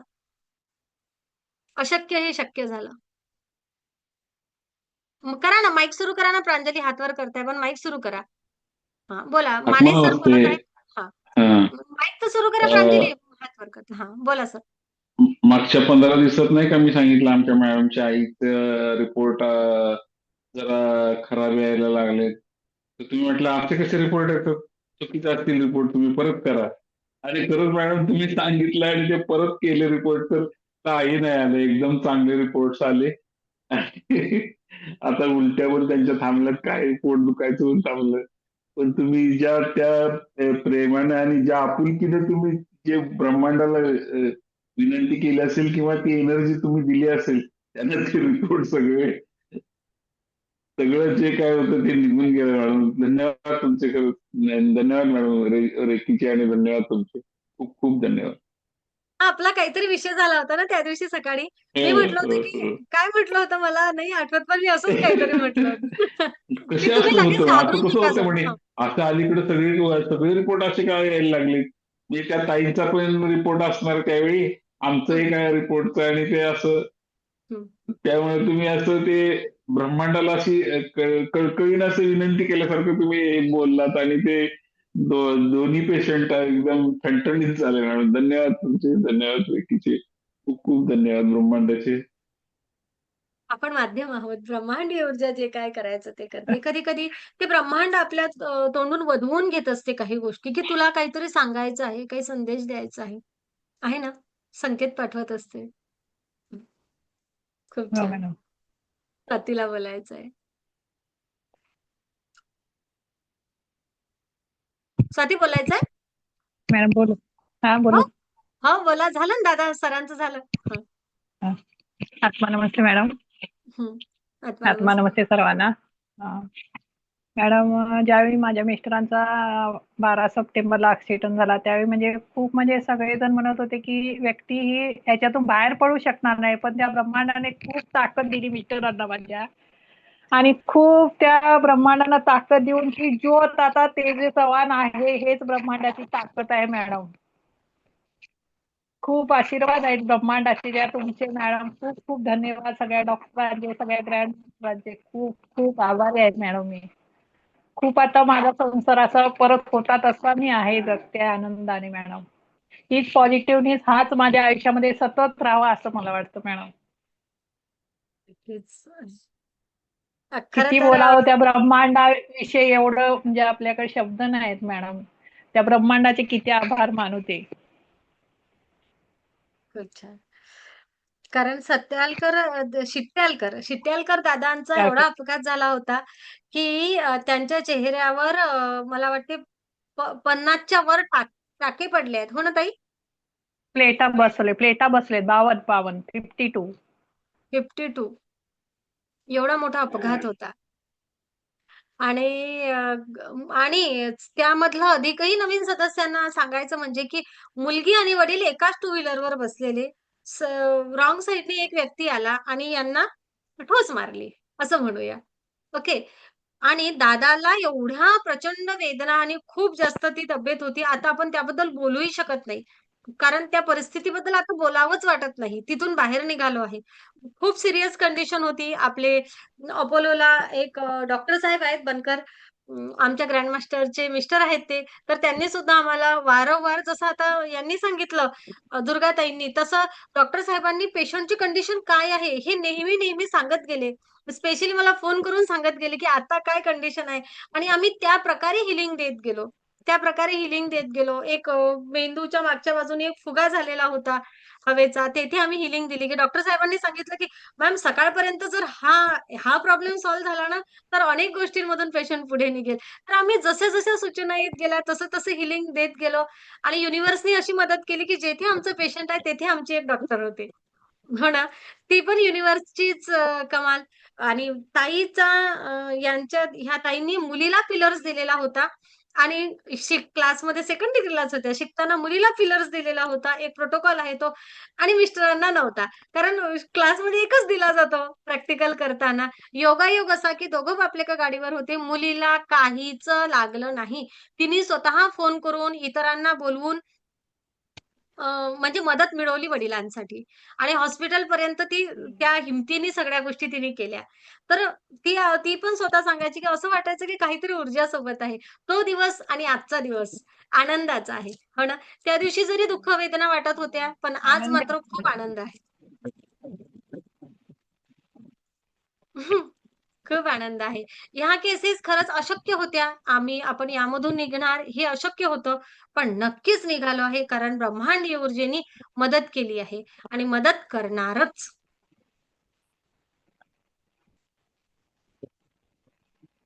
अशक्य हे शक्य झालं. मग करा ना, माईक सुरू करा ना. प्रांजली हात वर करताय, पण माईक सुरू करा. हां, बोला. माने आत्मा सर असते. बोलत आहेत. हां. हा. माईक तर सुरू करा अं, प्रांजली. हात वर करते. हां, बोला सर. मागच्या 15 दिवसात नाही का मी सांगितलं आमच्या मॅडमच्या आईचं रिपोर्ट जरा खराब यायला लागले. तर तुम्ही म्हटलं आमचे कसे रिपोर्ट येतात, चुकीचे असतील रिपोर्ट, तुम्ही परत करा. आणि खरंच मॅडम तुम्ही सांगितलं आणि ते परत केले रिपोर्ट तर काही नाही आले, एकदम चांगले रिपोर्ट्स आले. आता उलट्यावर त्यांच्या थांबल्यात, काय पोट दुखायचं म्हणून थांबलं. पण तुम्ही ज्या त्या प्रेमाने आणि ज्या आपुलकीने तुम्ही जे ब्रह्मांडाला विनंती केली असेल किंवा ती एनर्जी तुम्ही दिली असेल, त्यानं ते रिपोर्ट सगळं जे काय होतं ते निघून गेलं मॅडम. धन्यवाद तुमचे, खरंच धन्यवाद मॅडम. रेकीचे आणि धन्यवाद तुमचे, खूप खूप धन्यवाद. आपला काहीतरी विषय झाला होता ना त्या दिवशी सकाळी. हो मी म्हटलं हो होतं की हो. काय म्हटलं होतं मला नाही आठवत, पण मी असंच काहीतरी म्हटलं होतं. की तुम्ही कशाचं लगेच होतं आता, घाबरून कसं होतं निघालात. म्हणे हं. आता अलीकडे सगळे सगळे रिपोर्ट असे काय यायला लागले. म्हणजे त्या ताईंचा पण रिपोर्ट असणार त्यावेळी, आमचंही हं, काय रिपोर्टचं, आणि ते असं, हं. त्यामुळे तुम्ही असं ते ब्रह्मांडाला अशी कळकळीनं असं विनंती केल्यासारखं तुम्ही बोललात, आणि ते दोन्ही पेशंट एकदम ठणठणीत झाले मॅडम. धन्यवाद तुमचे, धन्यवाद रेकीचे, खूप खूप धन्यवाद ब्रह्मांडाचे. आपण माध्यम आहोत. ब्रह्मांडीय ऊर्जा जे काय करायचं ते करते. कधी-कधी ते ब्रह्मांड आपल्या तोंडून वदवून घेत असते काही गोष्टी, की तुला काहीतरी सांगायचं आहे, काही संदेश द्यायचा आहे. आहे ना? संकेत पाठवत असते. हं, खूप हो छान. मॅडम. स्वातीला बोलायचं आहे. स्वाती बोलायचं आहे? मॅडम बोलू. हा हो, बोलू. हो बोला. झालं ना दादा सरांचं झालं. हं, हा. आत्मा नमस्ते मॅडम. हं. आत्मा आत्मा नमस्ते. नमस्ते सर्वांना. मॅडम, ज्यावेळी माझ्या मिस्टरांचा 12 सप्टेंबरला ऍक्सिडेंट झाला, त्यावेळी म्हणजे खूप, म्हणजे सगळेजण म्हणत होते की व्यक्ती ही याच्यातून बाहेर पडू शकणार नाही, पण त्या ब्रह्मांडाने खूप ताकद दिली मिस्टरांना माझ्या. आणि खूप त्या ब्रह्मांडानं ताकद देऊन की ज्योत आता तेजस्वान आहे, हेच ब्रह्मांडाची ताकद आहे मॅडम. खूप आशीर्वाद आहेत ब्रह्मांडाचे, ज्या तुमचे मॅडम. खूप खूप धन्यवाद सगळ्या डॉक्टरांचे, सगळ्या ग्रँड डॉक्टरांचे. खूप खूप आभारी आहेत मॅडम मी. खूप आता माझा संसार असा परत होता तसा मी आहे, जगते आनंदाने मॅडम. हीच पॉझिटिव्हनेस, हाच माझ्या आयुष्यामध्ये सतत राहावा असं मला वाटतं मॅडम. नक्कीच. खरं किती तर बोलावं त्या ब्रह्मांडाविषयी, एवढं म्हणजे आपल्याकडे शब्द नाहीत मॅडम. त्या ब्रह्मांडाचे किती आभार मानू ते. खूप छान. कारण शिट्यालकर दादांचा काय एवढा अपघात झाला होता, की त्यांच्या चेहऱ्यावर मला वाटते 50च्या वर टाके पडले आहेत. हो ना ताई? प्लेटा बसलेत 52 52. 52 एवढा मोठा अपघात होता. आणि आणि त्यामधलं अधिकही नवीन सदस्यांना सांगायचं म्हणजे, की मुलगी आणि वडील एकाच टू व्हीलरवर बसलेले. रॉंग साइडने एक व्यक्ती आला आणि यांना ठोस मारली, असं म्हणूया. ओके. आणि दादाला एवढ्या प्रचंड वेदना आणि खूप जास्त ती तब्येत होती. आता आपण त्याबद्दल बोलूही शकत नाही. कारण त्या परिस्थितीबद्दल आता बोलावंच वाटत नाही. तिथून बाहेर निघालो आहे. खूप सीरियस कंडिशन होती. आपले अपोलोला एक डॉक्टर साहेब आहेत बनकर. आमच्या ग्रँडमास्टरचे मिस्टर आहेत ते. तर त्यांनी सुद्धा आम्हाला वारंवार जसं आता यांनी सांगितलं दुर्गाताईंनी, तसं डॉक्टर साहेबांनी पेशंटची कंडिशन काय आहे हे नेहमी सांगत गेले. स्पेशली मला फोन करून सांगत गेले, की आता काय कंडिशन आहे आणि आम्ही त्या प्रकारे हिलिंग देत गेलो. त्या प्रकारे हिलिंग देत गेलो. एक मेंदूच्या मागच्या बाजूने एक फुगा झालेला होता हवेचा. तेथे आम्ही हिलिंग दिली, की डॉक्टर साहेबांनी सांगितलं, की "मॅम सकाळपर्यंत जर हा प्रॉब्लेम सॉल्व्ह झाला ना, तर अनेक गोष्टींमधून पेशंट पुढे निघेल." तर आम्ही जशा सूचना येत गेल्या तसं हिलिंग देत गेलो आणि युनिव्हर्सनी अशी मदत केली, की जेथे आमचं पेशंट आहे तेथे आमचे एक डॉक्टर होते. हो ना. ती पण युनिव्हर्सचीच कमाल. आणि यांच्या ह्या ताईंनी मुलीला फिलर्स दिलेला होता आणि क्लासमध्ये सेकंड डिग्रीलाच होत्या. शिकताना मुलीला फिलर्स दिलेला होता. एक प्रोटोकॉल आहे तो आणि मिस्टरांना नव्हता. कारण क्लासमध्ये एकच दिला जातो प्रॅक्टिकल करताना. योगायोग असा की दोघं बापले एका गाडीवर होते. मुलीला काहीच लागलं नाही. तिने स्वतः फोन करून इतरांना बोलवून म्हणजे मदत मिळवली वडिलांसाठी आणि हॉस्पिटलपर्यंत ती त्या हिमतीने सगळ्या गोष्टी तिने केल्या. तर ती पण स्वतः सांगायची, की असं वाटायचं, की काहीतरी ऊर्जा सोबत आहे. तो दिवस आणि आजचा दिवस आनंदाचा आहे. हो ना? त्या दिवशी जरी दुःख वेदना वाटत होत्या, पण आज आनंद मात्र खूप आनंद आहे. खूप आनंद आहे. ह्या केसेस खरंच अशक्य होत्या. आपण यामधून निघणार हे अशक्य होतं. पण नक्कीच निघालो आहे कारण ब्रह्मांडीय ऊर्जेनी मदत केली आहे आणि मदत करणारच.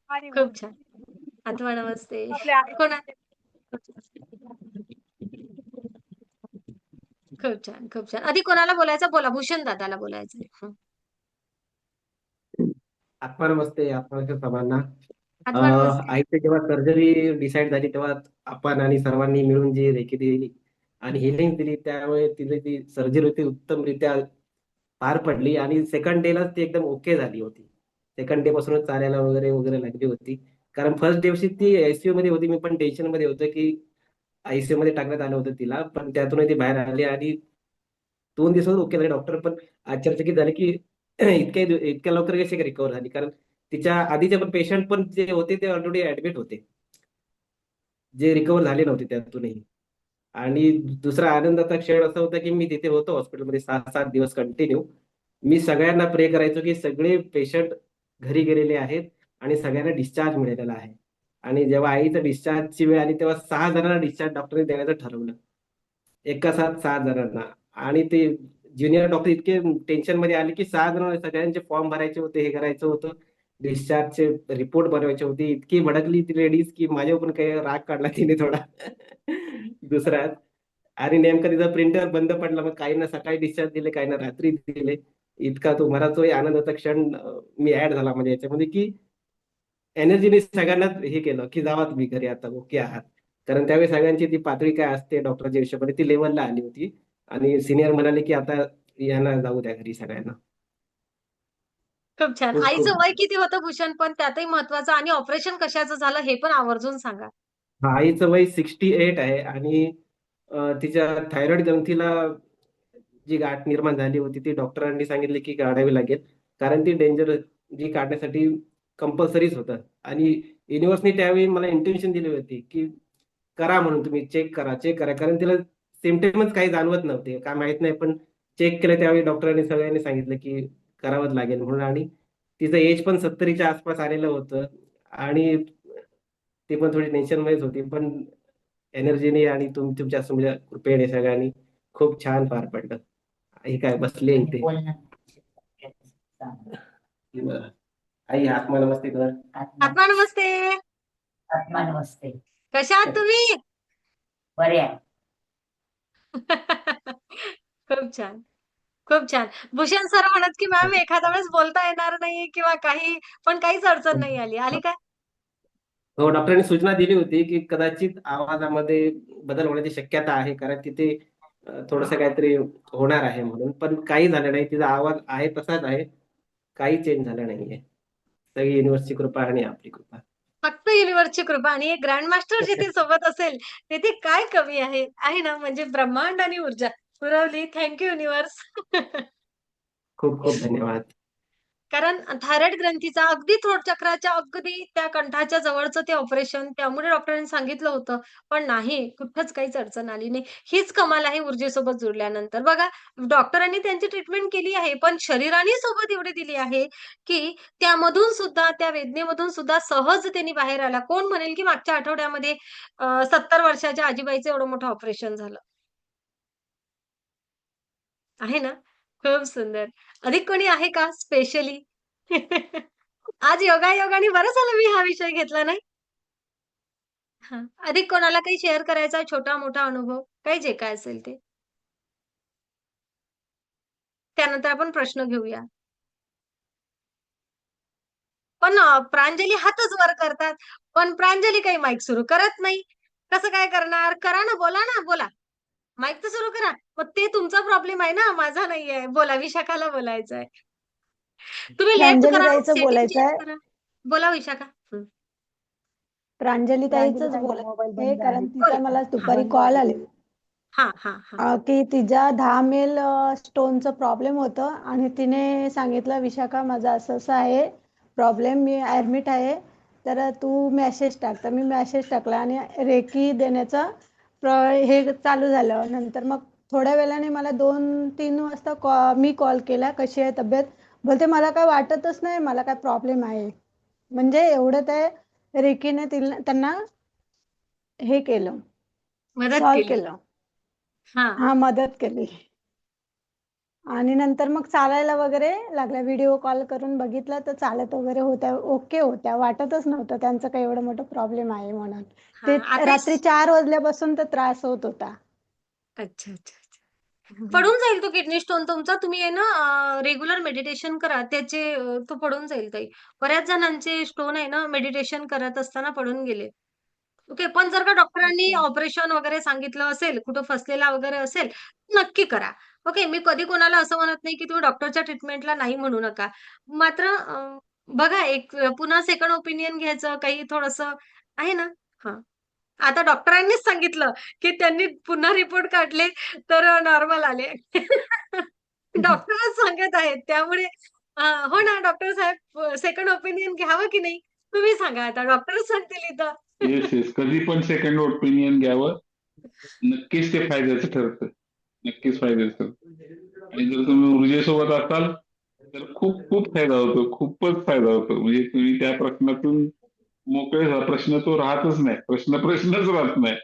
आणि खूप छान. आत्मा नमस्ते. आपले आई कोणा खूप छान, खूप छान. आधी कोणाला बोलायचं? बोला. भूषण दादाला बोलायचंय. हं. आत्मा नमस्ते, आत्मा नमस्ते सर्वांना. आत्मा नमस्ते. आईची जेव्हा सर्जरी डिसाईड झाली तेव्हा आपण आणि सर्वांनी मिळून जी रेकी दिली आणि हिलिंग दिली, त्यामुळे तिची ती सर्जरी होती उत्तमरित्या पार पडली आणि सेकंड डेलाच ती एकदम ओके झाली होती. सेकंड डे पासूनच चालायला वगैरे वगैरे लागली होती. कारण फर्स्ट दिवशी ती आयसीयू मध्ये होती. मी पण टेन्शन मध्ये होतो की आयसीयू मध्ये टाकण्यात आलं होतं तिला, पण त्यातूनही ती बाहेर आली आणि 2 दिवसात ओके झाले. डॉक्टर पण आश्चर्यचकित झाले की इतक्या लवकर कशी रिकव्हर झाली, कारण तिच्या आधीचे पण पेशंट पण जे होते ते ऑलरेडी ऍडमिट होते, जे रिकव्हर झाले नव्हते त्यातूनही. आणि दुसरा आनंदाचा क्षण असा होता की मी तिथे होतो हॉस्पिटलमध्ये 6-7 दिवस कंटिन्यू. मी सगळ्यांना प्रे करायचो की सगळे पेशंट घरी गेलेले आहेत आणि सगळ्यांना डिस्चार्ज मिळालेला आहे. आणि जेव्हा आईचं डिस्चार्जची वेळ आली तेव्हा 6 जणांना डिस्चार्ज डॉक्टरने देण्याचं ठरवलं, एका साथ 6 जणांना. आणि ते ज्युनियर डॉक्टर इतके टेन्शन मध्ये आले की 6 जण सगळ्यांचे फॉर्म भरायचे होते, हे करायचं होतं, डिस्चार्जचे रिपोर्ट बनवायचे होते. इतकी भडकली ती लेडीज की माझ्यावर पण काही राग काढला तिने थोडा दुसरा. आणि नेमका तिचा प्रिंटर बंद पडला, मग काहींना सकाळी डिस्चार्ज दिले, काहींना रात्री दिले. इतका तो मला तो आनंदाचा क्षण मी ऍड झाला म्हणजे याच्यामध्ये की एनर्जीने सगळ्यांना हे केलं की जावा तुम्ही घरी, आता ओके आहात. कारण त्यावेळी सगळ्यांची ती पातळी काय असते डॉक्टरच्या हिशोबाने ती लेवलला आली होती आणि सिनियर म्हणाले की आता यांना जाऊ द्या घरी सगळ्यांना. खूप छान. खूप आईचं खूप वय किती होतं भूषण? पण त्यातही महत्वाचं आणि ऑपरेशन कशाचं झालं हे पण आवर्जून सांगा. आईचं वय 68 आहे आणि तिच्या थायरॉइड ग्रंथीला जी गाठ निर्माण झाली होती ती डॉक्टरांनी सांगितले की काढावी लागेल, कारण ती डेंजर जी काढण्यासाठी कंपल्सरीच होतं. आणि युनिव्हर्सनी त्यावेळी मला इंटेन्शन दिली होती की करा म्हणून, तुम्ही चेक करा चेक करा, कारण तिला सिम्पटम्स काही जाणवत नव्हते, काय माहित नाही, पण चेक केलं त्यावेळी डॉक्टरांनी सगळ्यांनी सांगितलं की करावंच लागेल म्हणून. आणि तिचं एज पण 70च्या आसपास आलेलं होतं आणि ती पण थोडी टेन्शन मध्येच होती, पण एनर्जीने आणि तुमच्या तुमच्या कृपेने सगळ्यांनी खूप छान पार पडलं. आई काय बसली इथे. बरं. आई आत्मा नमस्ते कर. आत्मा नमस्ते. आत्मा नमस्ते. कशा आहात तुम्ही? बरे आहे. खूप छान. खूप छान. भूषण सर म्हणत की मॅम एखाद्या वेळेस बोलता येणार नाही किंवा काही, पण काहीच अडचण नाही आली. आली काय? हो, डॉक्टरांनी सूचना दिली होती की कदाचित आवाजामध्ये बदल होण्याची शक्यता आहे, कारण तिथे थोडंसं काहीतरी होणार आहे म्हणून, पण काही झालं नाही. तिचा आवाज आहे तसाच आहे, काही चेंज झालं नाहीये. सगळी युनिव्हर्सची कृपा आणि आपली कृपा. फक्त युनिव्हर्सची कृपा आणि एक ग्रँड मास्टर जिथे सोबत असेल तिथे काय कमी आहे? आहे ना, म्हणजे ब्रह्मांड आणि ऊर्जा पुरवली. Thank you universe. खूप खूप धन्यवाद. कारण थायरॉइड ग्रंथीचा अगदी थ्रोट चक्राच्या अगदी त्या कंठाच्या जवळचं ते ऑपरेशन, त्यामुळे डॉक्टरांनी सांगितलं होतं. पण नाही, कुठंच काहीच अडचण आली नाही. हीच कमाल आहे ऊर्जेसोबत जुळल्यानंतर. बघा, डॉक्टरांनी त्यांची ट्रीटमेंट केली आहे, पण शरीराने सोबत एवढी दिली आहे, की त्यामधून सुद्धा, त्या वेदनेमधून सुद्धा सहजतेने बाहेर आला. कोण म्हणेल, की मागच्या आठवड्यामध्ये 70 वर्षाच्या आजीबाईचं एवढं मोठं ऑपरेशन झालं. आहे ना? खूप सुंदर. अधिक कोणी आहे का स्पेशली? आज योगायोगाने बरं झालं मी हा विषय घेतला नाही. हां. अधिक कोणाला काही शेअर करायचा छोटा-मोठा अनुभव? काही जे काय असेल ते. त्यानंतर आपण प्रश्न घेऊया. पण प्रांजली हातच वर करतात. पण प्रांजली काही माईक सुरू करत नाही. कसं काय करणार? करा ना, बोला ना, बोला. माईक तर सुरू करा. मग ते तुमचा प्रॉब्लेम आहे ना, माझा नाहीये. बोला, विशाखाला बोलायचंय. तुम्ही लेफ्ट प्रांजली करा, ताईच सेटिंग चेंज बोलायचंय. करा. बोला विशाखा. हं. प्रांजली ताईचंच बोलायचंय, कारण तिचा बोला. मला हां. दुपारी कॉल आले हां, हां, हां. की तिच्या 10 मेल स्टोनचं प्रॉब्लेम होतं आणि तिने सांगितलं, विशाखा माझं असं असं आहे प्रॉब्लेम, मी ॲडमिट आहे, तर तू मेसेज टाक. तर मी मेसेज टाकला आणि रेकी देण्याचं हे चालू झालं. नंतर मग थोड्या वेळाने मला 2-3 वाजता मी कॉल केला, कशी आहे तब्येत? बोलते मला काय वाटतच नाही, मला काय प्रॉब्लेम आहे. म्हणजे एवढं ते रेकीने त्यांना हे केलं, मदत सॉल्व्ह केली. केलं. हां. हा, मदत केली. आणि नंतर मग चालायला वगैरे लागल्या. व्हिडिओ कॉल करून बघितलं तर चालत वगैरे होत्या, ओके होत्या. वाटतच नव्हतं त्यांचं काही एवढं मोठं प्रॉब्लेम आहे म्हणून. ते आता रात्री 4 वाजल्यापासून तर त्रास होत होता. अच्छा अच्छा अच्छा. पडून जाईल तो किडनी स्टोन तुमचा. तुम्ही आहे ना रेग्युलर मेडिटेशन करा. त्याचे तो पडून जाईल ताई. बऱ्याच जणांचे स्टोन आहे ना मेडिटेशन करत असताना पडून गेले. ओके. पण जर का डॉक्टरांनी अच्छा. ऑपरेशन वगैरे सांगितलं असेल, कुठं फसलेला वगैरे असेल, नक्की करा. ओके. मी कधी कोणाला असं म्हणत नाही, की तुम्ही डॉक्टरच्या ट्रीटमेंटला नाही म्हणू नका. मात्र बघा एक पुन्हा सेकंड ओपिनियन घ्यायचं काही थोडंसं आहे ना? हां. आता डॉक्टरांनीच सांगितलं, की त्यांनी पुन्हा रिपोर्ट काढले तर नॉर्मल आले. डॉक्टरच सांगत आहेत. त्यामुळे हो ना डॉक्टर साहेब सेकंड ओपिनियन घ्यावं की नाही? तुम्ही सांगा आता डॉक्टरच सांगतील इथं. येस येस, कधी पण सेकंड ओपिनियन घ्यावं. नक्कीच ते फायद्याचं ठरतं. नक्कीच फायद्याचं ठरतं. आणि जर तुम्ही ऊर्जेसोबत असाल तर खूप खूप फायदा होतो. खूपच फायदा होतो. म्हणजे तुम्ही त्या प्रश्नातून मोकळे व्हा. प्रश्न तो राहतच नाही. प्रश्नच राहत नाही.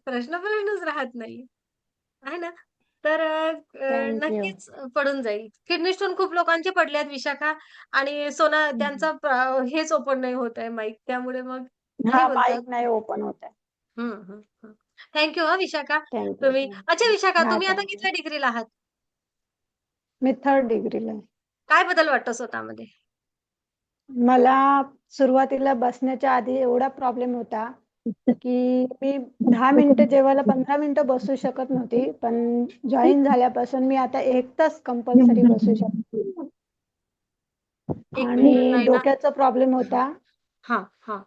प्रश्नच राहत नाही. आहे ना? तर थँक नक्कीच पडून जाईल. किडनी स्टोन खूप लोकांचे पडले आहेत विशाखा आणि त्यांचा हेच ओपन नाही होत आहे माईक. त्यामुळे मग नाही हा, बोलतात. माईक नाही ओपन होत आहे. हं, हं, हं. Thank you Vishakha. थँक्यू. तुम्ही अच्छा विशाखा हा, तुम्ही आता थँक्यू. कितव्या डिग्रीला आहात? मी 3rd डिग्रीला आहे. काय बदल वाटतो स्वतःमध्ये? मला सुरुवातीला बसण्याच्या आधी एवढा प्रॉब्लेम होता, की मी 10 मिनिटं जेवायला 15 मिनिटं बसू शकत नव्हती. पण जॉइन झाल्यापासून मी आता 1 तास कंपल्सरी बसू शकते. 1 मिनिट आणि नाही ना. डोक्याचा प्रॉब्लेम होता. हां, हां.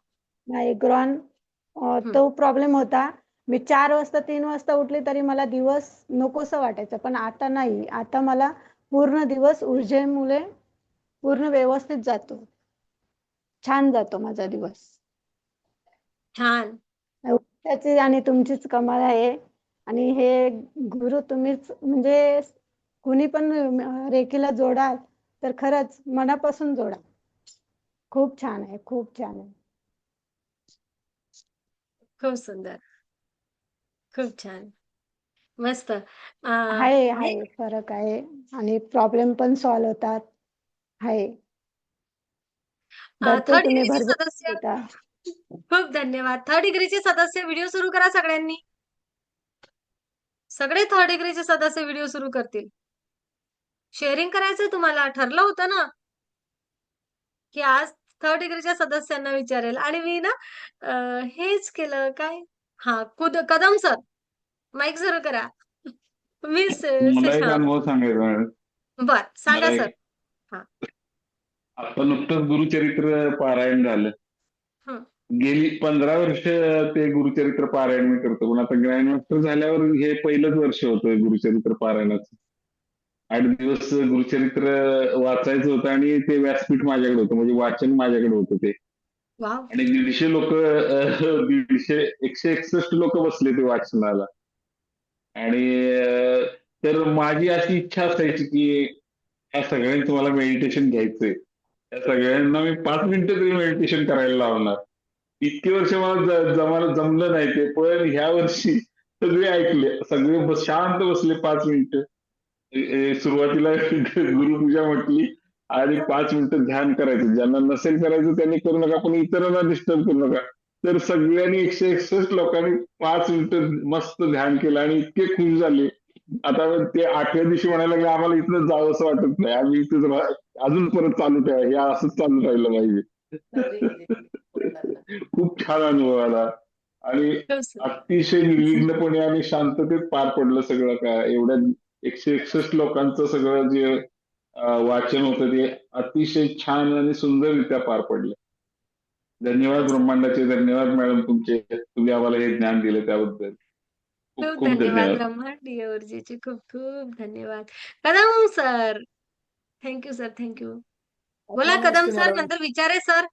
मायग्रेन हं. तो प्रॉब्लेम होता. मी 4 वाजता 3 वाजता उठले तरी मला दिवस नकोसं वाटायचं. पण आता नाही. आता मला पूर्ण दिवस ऊर्जेमुळे पूर्ण व्यवस्थित जातो. छान जातो माझा दिवस. छान. त्याची आणि तुमचीच कमाल आहे. आणि हे गुरु तुम्हीच म्हणजे कुणी पण रेकीला जोडाल तर खरंच मनापासून जोडा. खूप छान आहे. खूप छान आहे. खूप सुंदर. खूप छान. मस्त. हे आहे फरक आहे आणि प्रॉब्लेम पण सॉल्व्ह होतात. आहे. भरपूर 3rd तुम्ही डिग्रीचे भरभरून सदस्य देता. खूप धन्यवाद. 3rd डिग्रीचे सदस्य व्हिडिओ सुरू करा सगळ्यांनी. सगळे 3rd डिग्रीचे सदस्य व्हिडिओ सुरू करतील. शेअरिंग करायचंय तुम्हाला. ठरलं होतं ना, की आज 3rd डिग्रीच्या सदस्यांना विचारेल आणि मी ना हेच केलं काय हां, कदम सर माईक सुरू करा. मी मला एक हां, अनुभव सांगायचा आहे. बरं सांगा मला सर. एक हां, आता नुकतंच गुरुचरित्र पारायण झालं. हं. गेली 15 वर्ष ते गुरुचरित्र पारायण मी करतो. पण आता ग्रँड मास्टर झाल्यावर हे पहिलंच वर्ष होतं गुरुचरित्र पारायणाचं. 8 दिवस गुरुचरित्र वाचायचं होतं आणि ते व्यासपीठ माझ्याकडे होतं. म्हणजे वाचन माझ्याकडे होतं ते. वॉव! आणि 150 लोक 161 लोक बसले ते वाचनाला. आणि तर माझी अशी इच्छा असायची की या सगळ्यांचं मला मेडिटेशन घ्यायचंय. त्या सगळ्यांना मी 5 मिनिटं तरी मेडिटेशन करायला लावणार. इतकी वर्ष मला जमलं नाही ते. पण ह्या वर्षी सगळे ऐकले. सगळे शांत बसले 5 मिनिटं. सुरुवातीला गुरुपूजा म्हटली आणि 5 मिनिटं ध्यान करायचं. ज्यांना नसेल करायचं त्यांनी करू नका, पण इतरांना डिस्टर्ब करू नका. तर सगळ्यांनी 161 लोकांनी 5 मिनिटं मस्त ध्यान केलं आणि इतके खुश झाले. आता ते 8व्या दिवशी म्हणायला लागले आम्हाला इथनं जावं असं वाटत नाही. आम्ही इथेच अजून परत चालू ठेवा. हे असंच चालू राहिलं पाहिजे. खूप छान अनुभव आला. आणि खूप सुंदर. अतिशय निर्विघ्नपणे आणि शांततेत पार पडलं सगळं. काय एवढ्या 161 लोकांचं सगळं जे वाचन होतं ते अतिशय छान आणि सुंदररित्या पार पडलं. धन्यवाद मस्त. ब्रह्मांडाचे. धन्यवाद मॅडम तुमचे. तुम्ही आम्हाला हे ज्ञान दिलं त्याबद्दल खूप खूप खूप धन्यवाद धन्यवाद. ब्रह्मांडीय ऊर्जेचे खूप खूप धन्यवाद. Kadam sir. Thank you sir. Thank you. बोला आत्मा कदम नमस्ते सर मॅडम. नंतर विचारे सर.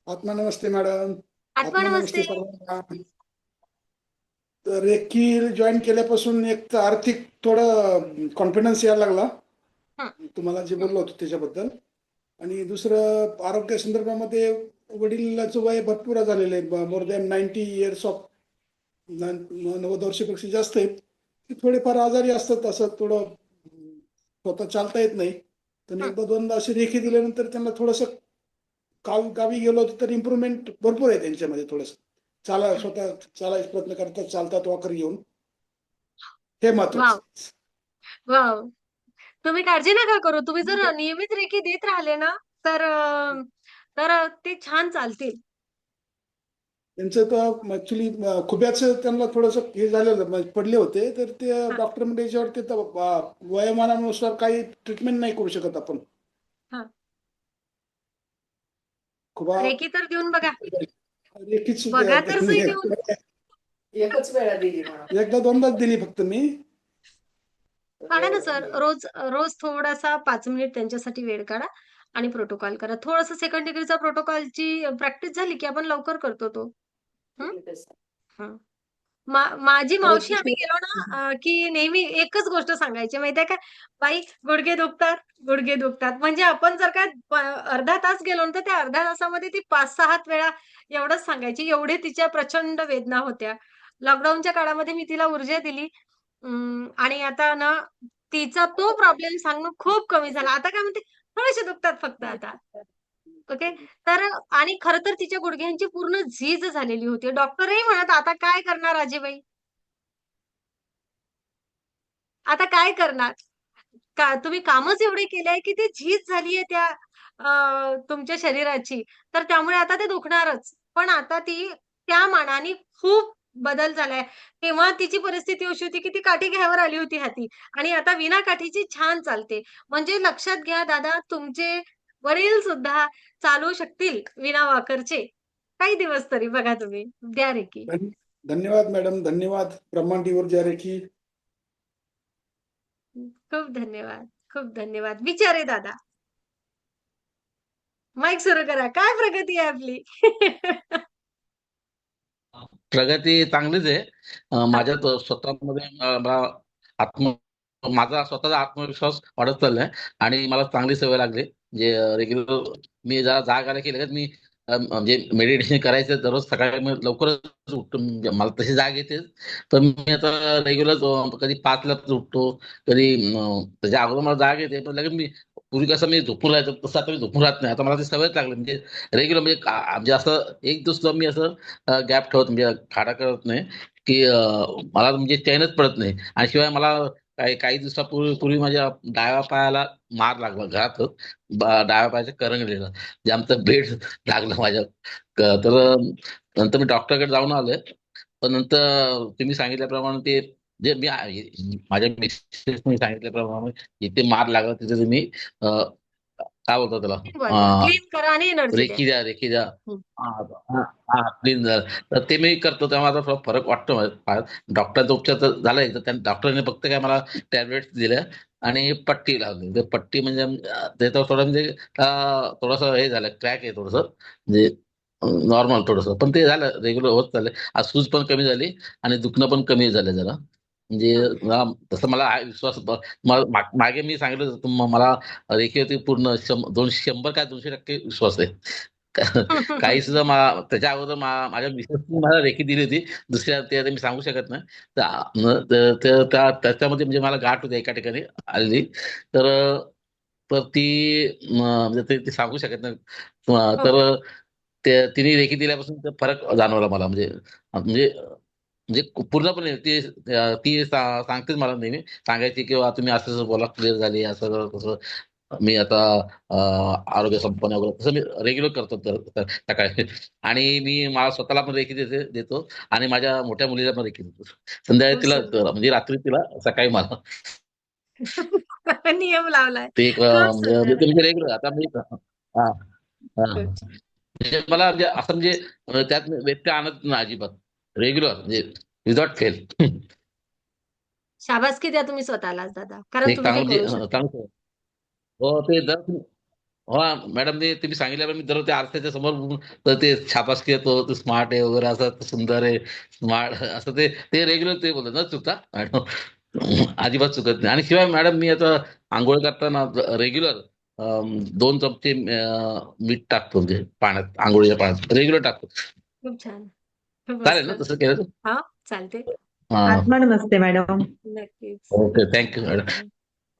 आत्मा नमस्ते मॅडम. आत्मा आत्मा नमस्ते. नमस्ते सर्वांना. तर रेकी जॉईन केल्यापासून एक तर आर्थिक थोडं कॉन्फिडन्स यायला लागला. हं, तुम्हाला जे बोललो होतो त्याच्याबद्दल. आणि दुसरं आरोग्य संदर्भामध्ये वडिलांचं वय भरपूर झालेलं आहे. मोर दॅन 90 इयर्स ऑफ 90 वर्षापेक्षा जास्त आहेत. ते थोडेफार आजारी असतात, असं थोडं स्वतः चालता येत नाही. तर एकदा दोनदा अशी रेखी दिल्यानंतर त्यांना थोडंसं गावी गेलो होतो तर इम्प्रुव्हमेंट भरपूर आहे त्यांच्यामध्ये. थोडंसं स्वतः चालायचा प्रयत्न करतात, चालतात वॉकर घेऊन. हे महत्वाचं. वाव वाव, तुम्ही काळजी नका करू. तुम्ही जर नियमित रेकी देत राहिले ना तर ते छान चालतील. त्यांचं तर ऍक्च्युली खुब्याचं त्यांना थोडंसं हे झालेलं, पडले होते. तर ते डॉक्टर म्हणजे याच्यावरती वयोमानानुसार काही ट्रीटमेंट नाही करू शकत आपण. हा. खुबा रेकी तर देऊन बघा. रेखीच बघा तर सही देऊन. एकच वेळा दिली म्हणा. एकदा दोनदाच दिली फक्त मी. काढा ना सर, रोज रोज थोडासा 5 मिनिट त्यांच्यासाठी वेळ काढा आणि प्रोटोकॉल करा. थोडंसं सेकंड डिग्रीचा प्रोटोकॉलची प्रॅक्टिस झाली की आपण लवकर करतो तो. हं. माझी मावशी आम्ही गेलो ना की नेहमी एकच गोष्ट सांगायची माहितीये का, बाई गुडघे दुखतात, गुडघे दुखतात. म्हणजे आपण जर का अर्धा तास गेलो ना तर त्या अर्ध्या तासामध्ये ती 5-6 वेळा एवढंच सांगायची. एवढे तिच्या प्रचंड वेदना होत्या. लॉकडाऊनच्या काळामध्ये मी तिला ऊर्जा दिली. आणि आता ना तिचा तो प्रॉब्लेम सांगणं खूप कमी झाला. आता काय म्हणते, थोडेसे दुखतात फक्त आता. ओके. तर आणि खरं तर तिच्या गुडघ्यांची पूर्ण झीज झालेली होती. डॉक्टरही म्हणत, "आता काय करणार आजीबाई? आता काय करणार? का तुम्ही कामच एवढे केले की ती झीज झालीये त्या तुमच्या शरीराची. तर त्यामुळे आता ते दुखणारच." पण आता ती त्या मानाने खूप बदल झालाय. तेव्हा तिची परिस्थिती अशी होती की ती काठी घ्यावर आली होती हाती आणि आता विना काठीची छान चालते. म्हणजे लक्षात घ्या दादा, तुमचे वडील सुद्धा चालू शकतील विना वॉकरचे. काही दिवस तरी बघा तुम्ही. द्या रेकी. धन्यवाद मॅडम, धन्यवाद. ब्रह्मांडी ऊर्जा रेखी. खूप धन्यवाद. खूप धन्यवाद. विचारे दादा. माईक सुरू करा. काय प्रगती आहे आपली? प्रगती चांगलीच आहे. माझ्यात स्वतःमध्ये माझा स्वतःचा आत्मविश्वास वाढत चाललाय आणि मला चांगली सवय लागली. जे रेग्युलर मी जाग आला की लगेच मी म्हणजे मेडिटेशन करायचं दररोज सकाळी. मी लवकरच उठतो, म्हणजे मला तशी जाग येते. तर मी आता रेग्युलर कधी 5 ला उठतो, कधी त्याच्या अगोदर मला जाग येते. पण लगेच मी पूर्वी कसं मी झोपून राहायचो तसं आता मी झोपून राहत नाही. आता मला ती सवयच लागली. म्हणजे रेग्युलर म्हणजे म्हणजे असं एक दिवस मी असं गॅप ठेवत, म्हणजे खाडा करत नाही की मला म्हणजे चैनच पडत नाही. आणि शिवाय मला काही दिवसापूर्वी माझ्या डाव्या पायाला मार लागला घरातच. डाव्या पायाच्या करंगळीला जे आमचं बेड लागलं माझ्या. तर नंतर मी डॉक्टरकडे जाऊन आलोय. पण नंतर तुम्ही सांगितल्याप्रमाणे ते जे माझ्या मिसेसने सांगितल्याप्रमाणे जिथे मार लागला तिथे तुम्ही काय बोलतात त्याला, क्लीन करा आणि एनर्जी द्या. रेखी द्या. हं. क्लीन तर ते मी करतो, तेव्हा माझा थोडा फरक वाटतो माझ्या. डॉक्टरचा उपचार तर झालाय, तर डॉक्टरने फक्त काय मला टॅबलेट्स दिल्या आणि पट्टी लावली. तर पट्टी म्हणजे त्याचं थोडं म्हणजे थोडंसं हे झालं, क्रॅक आहे थोडंसं, म्हणजे नॉर्मल थोडंसं. पण ते झालं, रेग्युलर होत चाललंय. आज सूज पण कमी झाली आणि दुखणं पण कमी झालं जरा. म्हणजे तसं मला हा विश्वास मागे मी सांगितलं होतं, मला रेखीवरती पूर्ण 100 काय 200% विश्वास आहे. काही सुद्धा त्याच्या अगोदर माझ्या मिसेसनी मला रेखी दिली होती. दुसऱ्या ते आता मी सांगू शकत नाही. त्याच्यामध्ये म्हणजे मला गाठ होती एका ठिकाणी आलेली. तर तर ती म्हणजे ते सांगू शकत नाही. तर तिने रेखी दिल्यापासून फरक जाणवला मला. म्हणजे म्हणजे म्हणजे पूर्णपणे ती सांगतेच मला, नेहमी सांगायची किंवा तुम्ही असं असं बोला, क्लिअर झाली, असं तसं. मी आता आरोग्य संपन्न वगैरे तसं मी रेग्युलर करतो सकाळी. आणि मी मला स्वतःला पण रेखी देतो आणि माझ्या मोठ्या मुलीला पण रेखी देतो. संध्याकाळी तिला म्हणजे रात्री तिला, सकाळी मला. नियम लावलाय. ते एक खूप सुंदर. म्हणजे रेग्युलर आता मी म्हणजे मला म्हणजे असं म्हणजे त्यात व्यत्यय आणत नाही अजिबात. रेग्युलर म्हणजे विदाउट फेल. शाबासकी द्या तुम्ही स्वतःलाच दादा. कारण तुम्ही हे चांगलं करू शकता. चांगलं. हो ते हो मॅडम, ते तुम्ही सांगितल्यावर मी दर त्या आरशाच्या समोर बघून तर ते शाबासकी येतो, तू स्मार्ट आहे वगैरे, असं सुंदर आहे, स्मार्ट असं ते रेग्युलर ते बोलत न चुकता मॅडम. अजिबात चुकत नाही. आणि शिवाय मॅडम मी आता आंघोळ करताना रेग्युलर 2 चमचे मीठ टाकतो, म्हणजे पाण्यात, आंघोळीच्या पाण्यात रेग्युलर टाकतो. खूप छान. खूप चालेल मस्त. ना तसं केलं तर? हा, चालते. आत्मा नमस्ते मॅडम. नक्कीच ओके, थँक्यू मॅडम.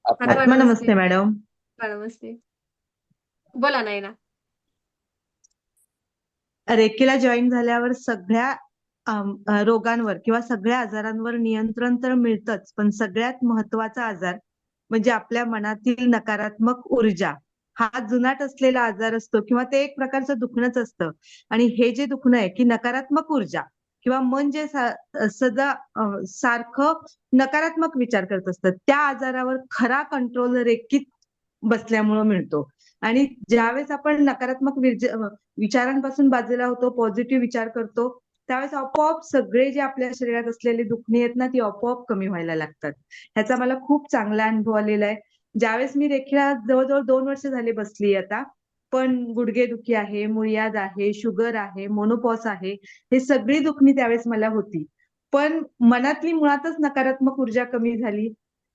आत्मा नमस्ते मॅडम. नमस्ते. बोला नायना. रेकीला जॉईन झाल्यावर सगळ्या रोगांवर किंवा सगळ्या आजारांवर नियंत्रण तर मिळतंच, पण सगळ्यात महत्वाचा आजार म्हणजे आपल्या मनातील नकारात्मक ऊर्जा. हा जुनाट असलेला आजार असतो किंवा ते एक प्रकारचं दुखणंच असतं. आणि हे जे दुखणं आहे की नकारात्मक ऊर्जा किंवा मन जे सदा सारखं नकारात्मक विचार करत असतं, त्या आजारावर खरा कंट्रोल रेकीत बसल्यामुळं मिळतो. आणि ज्यावेळेस आपण नकारात्मक विचारांपासून बाजूला होतो, पॉझिटिव्ह विचार करतो, त्यावेळेस आपोआप सगळे जे आपल्या शरीरात असलेली दुखणी आहेत ना, ती आपोआप कमी व्हायला लागतात. ह्याचा मला खूप चांगला अनुभव आलेला आहे. ज्यावेळेस मी रेखीला जवळजवळ 2 वर्ष झाले बसली आता, पण गुडघेदुखी आहे, मुळ्याद आहे, शुगर आहे, मोनोपॉस आहे, हे सगळी दुखणी त्यावेळेस मला होती. पण मनातली मुळातच नकारात्मक ऊर्जा कमी झाली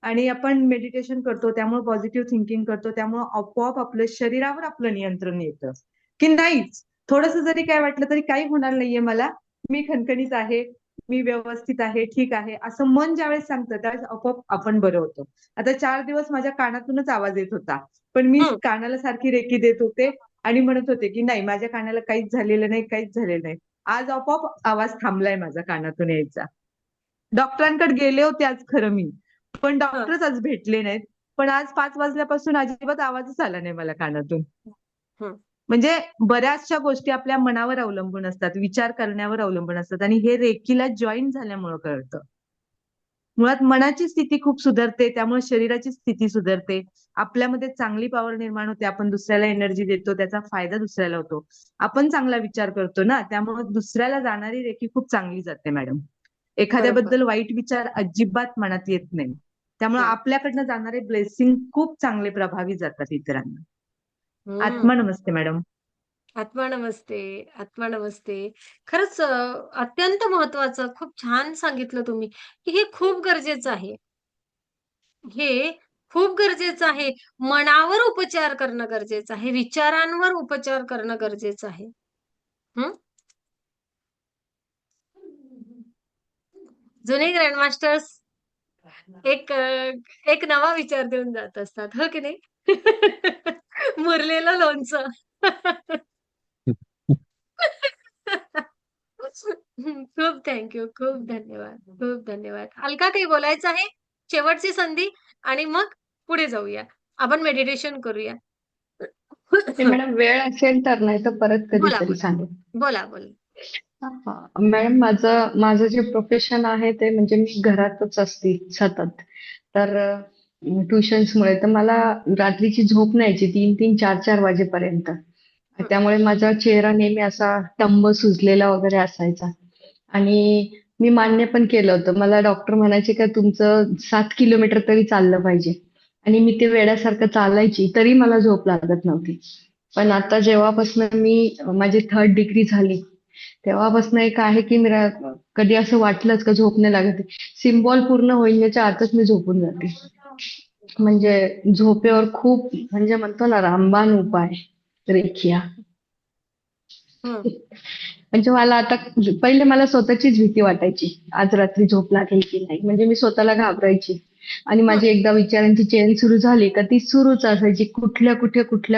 आणि आपण मेडिटेशन करतो, त्यामुळे पॉझिटिव्ह थिंकिंग करतो, त्यामुळे आपोआप आपलं शरीरावर आपलं नियंत्रण येतं की नाहीच, थोडंसं जरी काय वाटलं तरी काही होणार नाहीये मला, मी खणखणीत आहे, मी व्यवस्थित आहे, ठीक आहे, असं मन ज्यावेळेस सांगतं त्यावेळेस आपोआप आपण बरं होतो. आता 4 दिवस माझ्या कानातूनच आवाज येत होता, पण मी कानाला सारखी रेकी देत होते आणि म्हणत होते की नाही, माझ्या कानाला काहीच झालेलं नाही, काहीच झालेलं नाही. आज आपोआप आवाज थांबलाय माझा कानातून यायचा. डॉक्टरांकडे गेले होते आज खरं मी, पण डॉक्टरच आज भेटले नाहीत. पण आज 5 वाजल्यापासून अजिबात आवाजच आला नाही मला कानातून. म्हणजे बऱ्याचशा गोष्टी आपल्या मनावर अवलंबून असतात, विचार करण्यावर अवलंबून असतात आणि हे रेकीला जॉईन झाल्यामुळं कळतं. मुळात मनाची स्थिती खूप सुधारते, त्यामुळे शरीराची स्थिती सुधारते, आपल्यामध्ये चांगली पॉवर निर्माण होते, आपण दुसऱ्याला एनर्जी देतो, त्याचा फायदा दुसऱ्याला होतो. आपण चांगला विचार करतो ना, त्यामुळे दुसऱ्याला जाणारी रेकी खूप चांगली जाते मॅडम. एखाद्याबद्दल वाईट विचार अजिबात मनात येत नाही, त्यामुळे आपल्याकडनं जाणारे ब्लेसिंग खूप चांगले प्रभावी जातात इतरांना. आत्मा नमस्ते मॅडम. आत्मा नमस्ते. आत्मा नमस्ते. खरंच अत्यंत महत्वाचं, खूप छान सांगितलं तुम्ही की हे खूप गरजेचं आहे. हे खूप गरजेचं आहे. मनावर उपचार करणं गरजेचं आहे. विचारांवर उपचार करणं गरजेचं आहे. जुने ग्रँडमास्टर्स एक नवा विचार देऊन जात असतात, हो की नाही? मुरलेलं लोणचं. खूप थँक्यू. खूप धन्यवाद. खूप धन्यवाद. अलका, काही बोलायचं आहे? शेवटची संधी आणि मग पुढे जाऊया. आपण मेडिटेशन करूया. मॅडम वेळ असेल तर, नाही तर परत बोला, कधीतरी बोला. सांगेन. बोला, बोला. मॅडम, माझं जे प्रोफेशन आहे ते म्हणजे मी घरातच असते सतत. तर ट्युशन्समुळे तर मला रात्रीची झोप नाही यायची 3-3, 4-4 वाजेपर्यंत. त्यामुळे माझा चेहरा नेहमी असा टंब सुजलेला वगैरे असायचा. आणि मी मान्य पण केलं होतं. मला डॉक्टर म्हणायचे का तुमचं 7 किलोमीटर तरी चाललं पाहिजे. आणि मी ते वेड्यासारखं चालायची तरी मला झोप लागत नव्हती. पण आता जेव्हापासून मी माझी 3rd डिग्री झाली तेव्हापासून एक आहे की कधी असं वाटलंच का झोप नाही लागत, सिम्बॉल पूर्ण होईल याच्या आतच मी झोपून जाते. म्हणजे झोपेवर खूप म्हणजे म्हणतो ना रामबाण उपाय रेखिया. म्हणजे मला आता पहिले मला स्वतःचीच भीती वाटायची, आज रात्री झोप लागेल की नाही, म्हणजे मी स्वतःला घाबरायची. आणि माझी एकदा विचारांची चेन सुरू झाली का ती सुरूच असायची, कुठल्या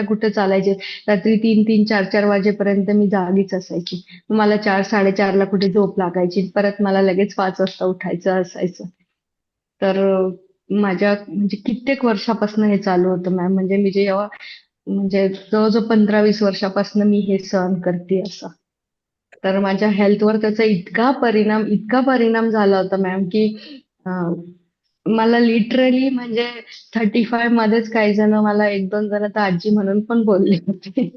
कुठे चालायचे. रात्री 3-3, 4-4 वाजेपर्यंत मी जागीच असायची. मला 4-4:30 ला कुठे झोप लागायची, परत मला लगेच 5 वाजता उठायचं असायचं. तर माझ्या म्हणजे कित्येक वर्षापासून हे चालू होतं मॅम. म्हणजे मी जेव्हा म्हणजे जवळजवळ 15-20 वर्षापासून मी हे सहन करते असं. तर माझ्या हेल्थवर त्याचा इतका परिणाम झाला होता मॅम की मला लिटरली म्हणजे 35 मध्येच काही जण मला 1-2 जण तर आजी म्हणून पण बोलले होते.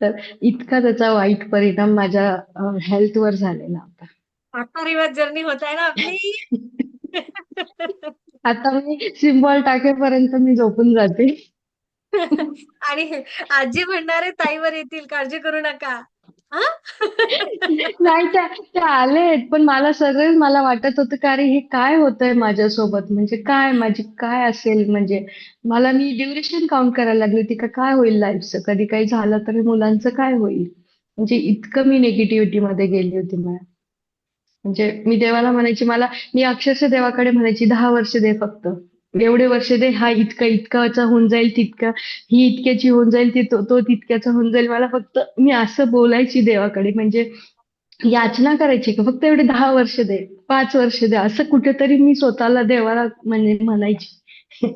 तर इतका त्याचा वाईट परिणाम माझ्या हेल्थवर झालेला होता. आता रिवाज जर्नी होत आहे ना आपली. आता मी सिम्बॉल टाकेपर्यंत मी झोपून जाते. आणि आजी म्हणणारे ताईवर येतील, काळजी करू नका. नाही, त्या आलेत, पण मला वाटत होतं का अरे हे काय होतंय माझ्यासोबत, म्हणजे माझी काय असेल, म्हणजे मी ड्युरेशन काउंट करायला लागली होती का काय होईल लाईफचं, कधी काही झालं तर मुलांचं काय होईल, म्हणजे इतकं मी निगेटिव्हिटी मध्ये गेली होती मॅम. म्हणजे मी देवाला म्हणायची, मी अक्षरशः देवाकडे म्हणायची 10 वर्ष दे फक्त. एवढे वर्ष दे, हा इतकाचा होऊन जाईल तितका, ही इतक्याची होऊन जाईल, तो तितक्याचा होऊन जाईल. मला फक्त मी असं बोलायची देवाकडे, म्हणजे याचना करायची की फक्त एवढे 10 वर्ष दे, 5 वर्ष दे, असं कुठेतरी मी स्वतःला देवाला म्हणजे म्हणायची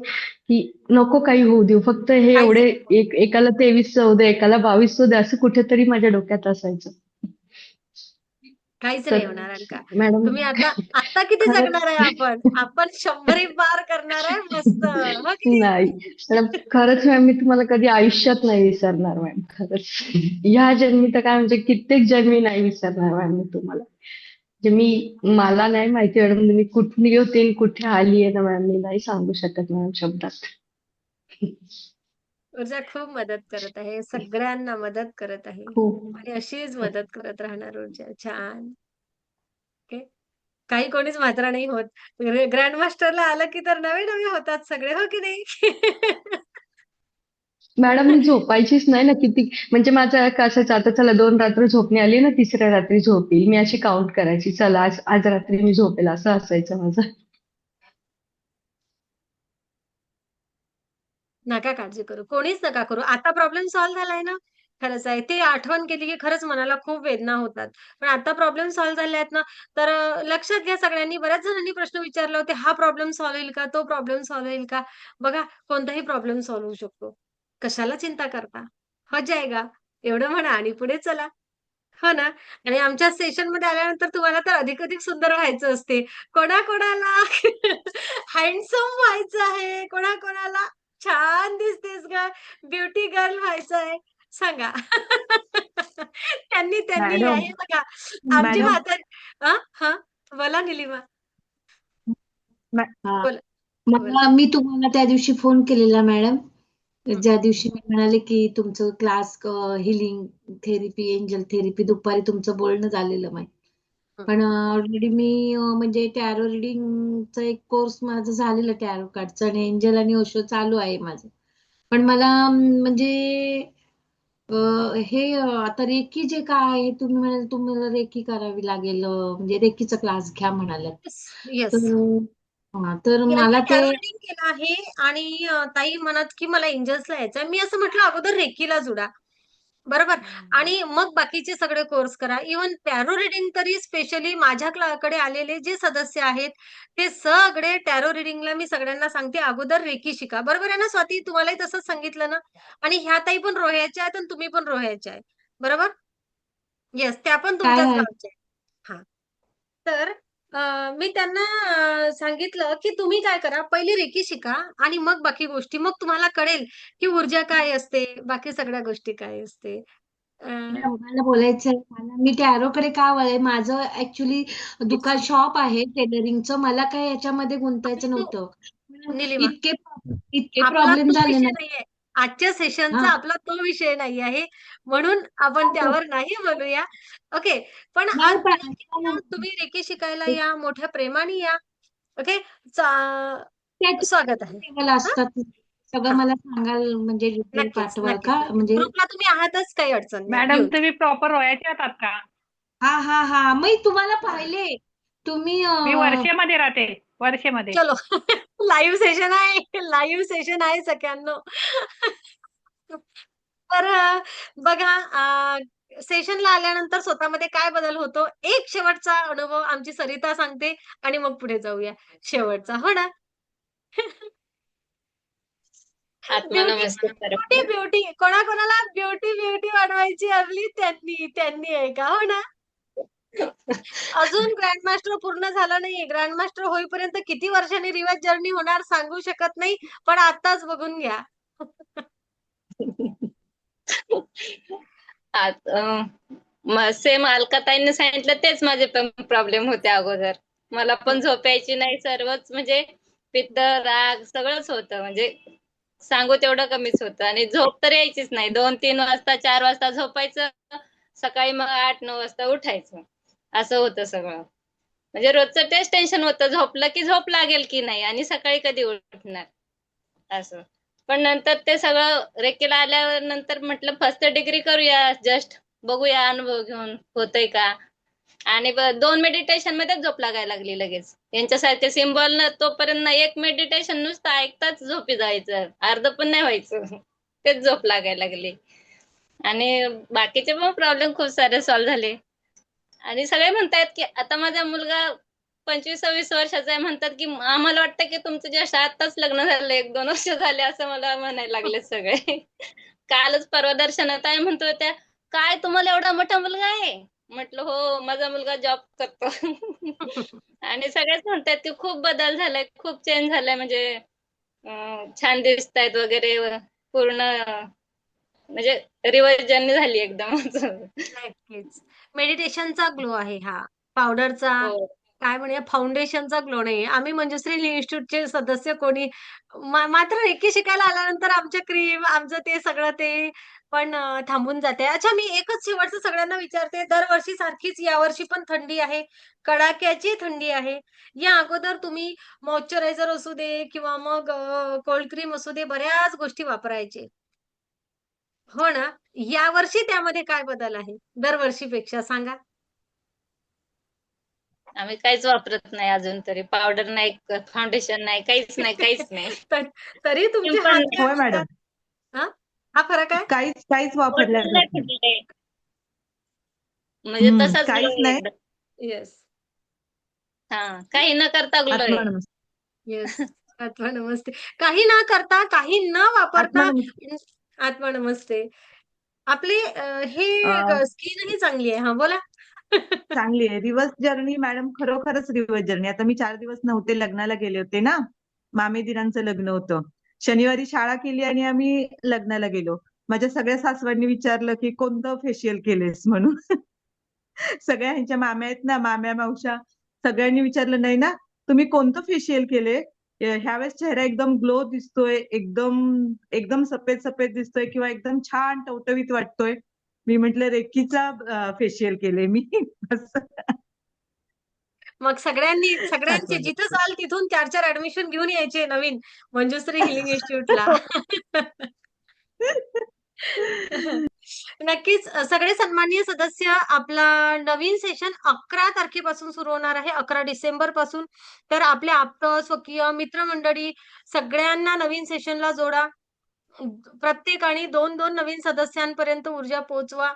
की नको काही होऊ देऊ, फक्त हे काहीच एवढे नको. एकाला 23 होऊ दे, एकाला 22 दे, असं कुठेतरी माझ्या डोक्यात असायचं. काहीच तर नाही होणार अलका. मॅडम तुम्ही आता किती खरंच जगणार आहे आपण 100 पार करणार आहे मस्त, हो की नाही? नाही मॅडम, खरंच मॅम, मी तुम्हाला कधी आयुष्यात नाही विसरणार मॅम, खरंच. ह्या जन्मी तर काय, म्हणजे कित्येक जन्मी नाही विसरणार मॅम मी तुम्हाला. म्हणजे मला नाही माहिती मॅडम, मी कुठली होते आणि कुठे आली आहे ना मॅम, मी नाही सांगू शकत मॅम शब्दात. ऊर्जा खूप मदत करत आहे, सगळ्यांना मदत करत आहे खूप आणि अशीच मदत करत राहणार ऊर्जा. छान. ओके. काही कोणीच मात्रा नाही होत. ग्रँड मास्टरला आलं की तर नवे नवे होतात सगळे, हो की नाही? मॅडम, मी झोपायचीच नाही ना किती, म्हणजे माझं कसं असायचं, आता चला 2 रात्र झोपणे आली ना, 3ऱ्या रात्री झोप येईल, मी अशी काउंट करायची, चला आज रात्री मी झोपेल, असं असायचं माझं. नका काळजी करू, कोणीच नका करू. आता प्रॉब्लेम सॉल्व्ह झालाय ना, खरंच आहे. ते आठवण केली की खरंच मनाला खूप वेदना होतात. पण आता प्रॉब्लेम सॉल्व्ह झाले आहेत ना, तर लक्षात घ्या सगळ्यांनी. बऱ्याच जणांनी प्रश्न विचारले होते, हा प्रॉब्लेम सॉल्व्ह होईल का? तो प्रॉब्लेम सॉल्व्ह होईल का? बघा, कोणताही प्रॉब्लेम सॉल्व्ह होऊ शकतो. कशाला चिंता करता? हो जाएगा. एवढं म्हणा आणि पुढे चला. हो ना? आणि आमच्या सेशनमध्ये आल्यानंतर तुम्हाला तर अधिक सुंदर व्हायचं असते. कोणाकोणाला हँडसम व्हायचं आहे, कोणाकोणाला छान दिसतेस गं, ब्युटी गर्ल व्हायचं आहे. सांगा. त्यांनी मॅडम हे बघा, आमची मॅडम म्हातारी हां, बोला निलिमा. मॅ- हा बोला, बोला. मी तुम्हाला त्या दिवशी फोन केलेला मॅडम, हं, ज्या दिवशी मी म्हणाले की तुमचं class healing therapy, angel therapy, दुपारी तुमचं बोलणं झालेलं माहिती. हं. पण ऑलरेडी मी म्हणजे टॅरो रिडिंगचा एक कोर्स माझं झालेलं टॅरो कार्डचं, आणि एंजल आणि ओशो चालू आहे माझं. पण मला म्हणजे हे आता रेकी जे काय आहे, तुम्ही म्हणाल तुम्हाला रेकी करावी लागेल, म्हणजे रेकीचा क्लास घ्या म्हणालात. येस. तर तर यांनी मला ते टॅरो रीडिंग केलं आहे आणि ताई म्हणत की मला एंजल्सला यायचंय. मी असं म्हटलं अगोदर रेकीला जुडा. बरोबर. आणि मग बाकीचे सगळे कोर्स करा. इव्हन टॅरो रीडिंग तरी स्पेशली माझ्याकडे आलेले जे सदस्य आहेत, ते सगळे टॅरो रीडिंगला मी सगळ्यांना सांगते अगोदर रेकी शिका. बरोबर आहे ना स्वाती? तुम्हालाही तसंच सांगितलं ना? आणि ह्या ताई पण रोह्याच्या आहेत आणि तुम्ही पण रोह्याच्या आहे. बरोबर? येस, त्या पण काय तुमच्याच आहे, गावच्या आहेत. हां. तर मी त्यांना सांगितलं, की तुम्ही काय करा, पहिली रेकी शिका आणि मग बाकी गोष्टी. मग तुम्हाला कळेल, की ऊर्जा काय असते, बाकी सगळ्या गोष्टी काय असते. अ, मला बोलायचं मी टॅरोकडे का वळले, माझं ऍक्च्युली दुकान शॉप आहे टेलरिंगचं, मला काय याच्यामध्ये गुंतायचं परंतु नव्हतं. निलिमा, इतके इतके आपला प्रॉब्लेम तो झाले विषय ना. नाहीये. आजच्या सेशनचा हा, आपला तो विषय नाही आहे. म्हणून आपण त्यावर नाही बोलूया. ओके. पण आज नाही नक्की या, तुम्ही रेकी शिकायला पण या, मोठ्या प्रेमाने या. ओके. त्याचे स्वागत आहे. लेवल हां? असतात, सगळं हां. मला सांगाल, म्हणजे डिटेल नक्कीच, पाठवाल नक्कीच, का, नक्कीच. म्हणजे ग्रुपला तुम्ही आहातच, काही अडचण नाही. मॅडम, घेऊन तुम्ही प्रॉपर रोयाचे आहात का? हा हा हा, मी तुम्हाला पाहिले, तुम्ही मी वर्षेमध्ये राहते, वर्षेमध्ये. चलो. लाईव्ह सेशन आहे. लाईव्ह सेशन आहे सगळ्यांनो. तर बघा, सेशनला आल्यानंतर स्वतःमध्ये काय बदल होतो, एक शेवटचा अनुभव आमची सरिता सांगते आणि मग पुढे जाऊया. शेवटचा, हो ना? आत्मा ब्युटी नमस्ते ब्युटी सर्वांना. ब्युटी कोणाकोणाला ब्युटी वाढवायची आपली, त्यांनी आहे का, हो ना? अजून ग्रँड मास्टर पूर्ण झालं नाहीये. ग्रँड मास्टर होईपर्यंत किती वर्षांनी रिवाज जर्नी होणार सांगू शकत नाही, पण आताच बघून घ्या. सेम अलकाताईंनी सांगितलं तेच माझे पण प्रॉब्लेम होते अगोदर. मला पण झोप यायची नाही, सर्वच म्हणजे पित्त, राग सगळंच होतं, म्हणजे सांगू तेवढं कमीच होतं. आणि झोप तर यायचीच नाही. 2-3 वाजता, 4 वाजता झोपायचं, सकाळी मग 8-9 वाजता उठायचं. असं होतं सगळं. म्हणजे रोजचं तेच टेन्शन होतं, झोपलं की झोप लागेल की नाही आणि सकाळी कधी उठणार असं. पण नंतर ते सगळं रेकीला आल्यानंतर म्हटलं फर्स्ट डिग्री करूया, जस्ट बघूया, अनुभव घेऊन होतंय का. आणि 2 मेडिटेशन मध्ये झोप लागायला लागली लगेच. यांच्यासारखे सिम्बॉल न तोपर्यंत ना एक मेडिटेशन नुसतं ऐकताच झोपी जायचं, अर्ध पण नाही व्हायचं. तेच झोप लागायला लागली. आणि बाकीचे पण प्रॉब्लेम खूप सारे सॉल्व्ह झाले. आणि सगळे म्हणतायत की आता माझा मुलगा 25-26 वर्षाचा आहे, म्हणतात की आम्हाला वाटतं की तुमचं जस्ट आताच लग्न झालं, 1-2 वर्ष झाले असं मला म्हणायला लागले सगळे. कालच परवा दर्शनात आहे म्हणतो त्या, काय तुम्हाला एवढा मोठा मुलगा आहे? म्हटलं हो, माझा मुलगा जॉब करतो. आणि सगळेच म्हणतात की खूप बदल झालाय, खूप चेंज झालाय, म्हणजे छान दिसतायत वगैरे, पूर्ण म्हणजे रिव्हर्स जर्नी झाली एकदमच. नक्कीच. मेडिटेशनचा ग्लो आहे हा. पावडरचा हो. काय म्हणूया फाउंडेशनचा ग्लो नाही. आम्ही मंजुश्री इन्स्टिट्यूटचे सदस्य कोणी मात्र रेकी शिकायला आल्यानंतर आमच्या क्रीम, आमचं ते सगळं ते पण थांबून जाते. अच्छा, मी एकच शेवटचं सगळ्यांना विचारते. दरवर्षी सारखीच यावर्षी पण थंडी आहे. कडाक्याची थंडी आहे. या अगोदर तुम्ही मॉइश्चरायझर असू दे किंवा मग कोल्ड क्रीम असू दे, बऱ्याच गोष्टी वापरायचे. हो ना? यावर्षी त्यामध्ये काय बदल आहे? दरवर्षीपेक्षा सांगा? आम्ही काहीच वापरत नाही अजून तरी. पावडर नाही, फाउंडेशन नाही, काहीच नाही, काहीच नाही. तरी तुमचे सिंपल हात नाही. काय होय मॅडम. म्हणतात? हां? हा फरक आहे? काहीच वापरल्या बॉटल जात नाही नाही. फुटले. म्हणजे तसाच ग्लो काहीच आहे नाही. एकदम. येस. हां, काही न करता ग्लो आहे. आत्मनमस्ते. येस. आत्मा नमस्ते. काही न करता, काही न वापरता आत्मनमस्ते. आत्मा नमस्ते. आपली हे अं, स्किनही चांगली आहे. हां, बोला. चांगली आहे. रिव्हर्स जर्नी मॅडम, खरोखरच रिव्हर्स जर्नी. आता मी 4 दिवस नव्हते, लग्नाला गेले होते ना. मामे दिरांचं लग्न होतं. शनिवारी शाळा केली आणि आम्ही लग्नाला गेलो. माझ्या सगळ्या सासवांनी विचारलं की कोणतं फेशियल केलेस म्हणून. सगळ्या ह्यांच्या माम्या आहेत ना, माम्या मावश्या, सगळ्यांनी विचारलं नाही ना, तुम्ही कोणतं फेशियल केले? ह्यावेळेस चेहरा एकदम ग्लो दिसतोय, एकदम एकदम सफेद सफेद दिसतोय किंवा एकदम छान टवटवीत वाटतोय. मी म्हंटल रेकीचा फेशियल केले मी. असं. मग सगळ्यांचे आठवण जिथं येते. जाल तिथून 4-4 ॲडमिशन घेऊन यायचे नवीन मंजुश्री हिलिंग इन्स्टिट्यूटला. नक्कीच सगळे सन्माननीय सदस्य, आपला नवीन सेशन 11 तारखेपासून सुरू होणार आहे, 11 डिसेंबर पासून. तर आपले आप्त, स्वकीय, मित्रमंडळी सगळ्यांना नवीन सेशनला जोडा. प्रत्येकाने 2-2 नवीन सदस्यांपर्यंत ऊर्जा पोहोचवा.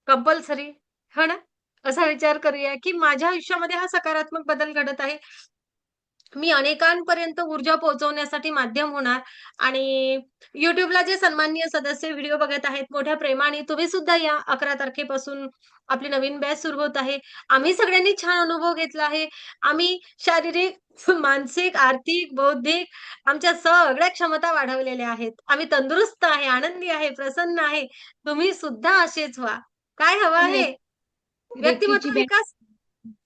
कंपल्सरी. हो ना? असा विचार करूया, की माझ्या आयुष्यामध्ये हा सकारात्मक बदल घडत आहे. मी अनेकांपर्यंत ऊर्जा पोहोचवण्यासाठी माध्यम होणार आणि YouTubeला जे सन्माननीय सदस्य व्हिडिओ बघत आहेत, मोठ्या प्रेमाने तुम्ही सुद्धा या. 11 तारखेपासून आपली नवीन बॅच सुरू होत आहे. आम्ही सगळ्यांनी छान अनुभव घेतला आहे. आम्ही शारीरिक, मानसिक, आर्थिक, बौद्धिक आमच्या सगळ्या क्षमता वाढवलेल्या आहेत. आम्ही तंदुरुस्त आहे, आनंदी आहे, प्रसन्न आहे. तुम्ही सुद्धा असेच व्हा. काय हवं आहे? व्यक्तिमत्व रेकीची विकास.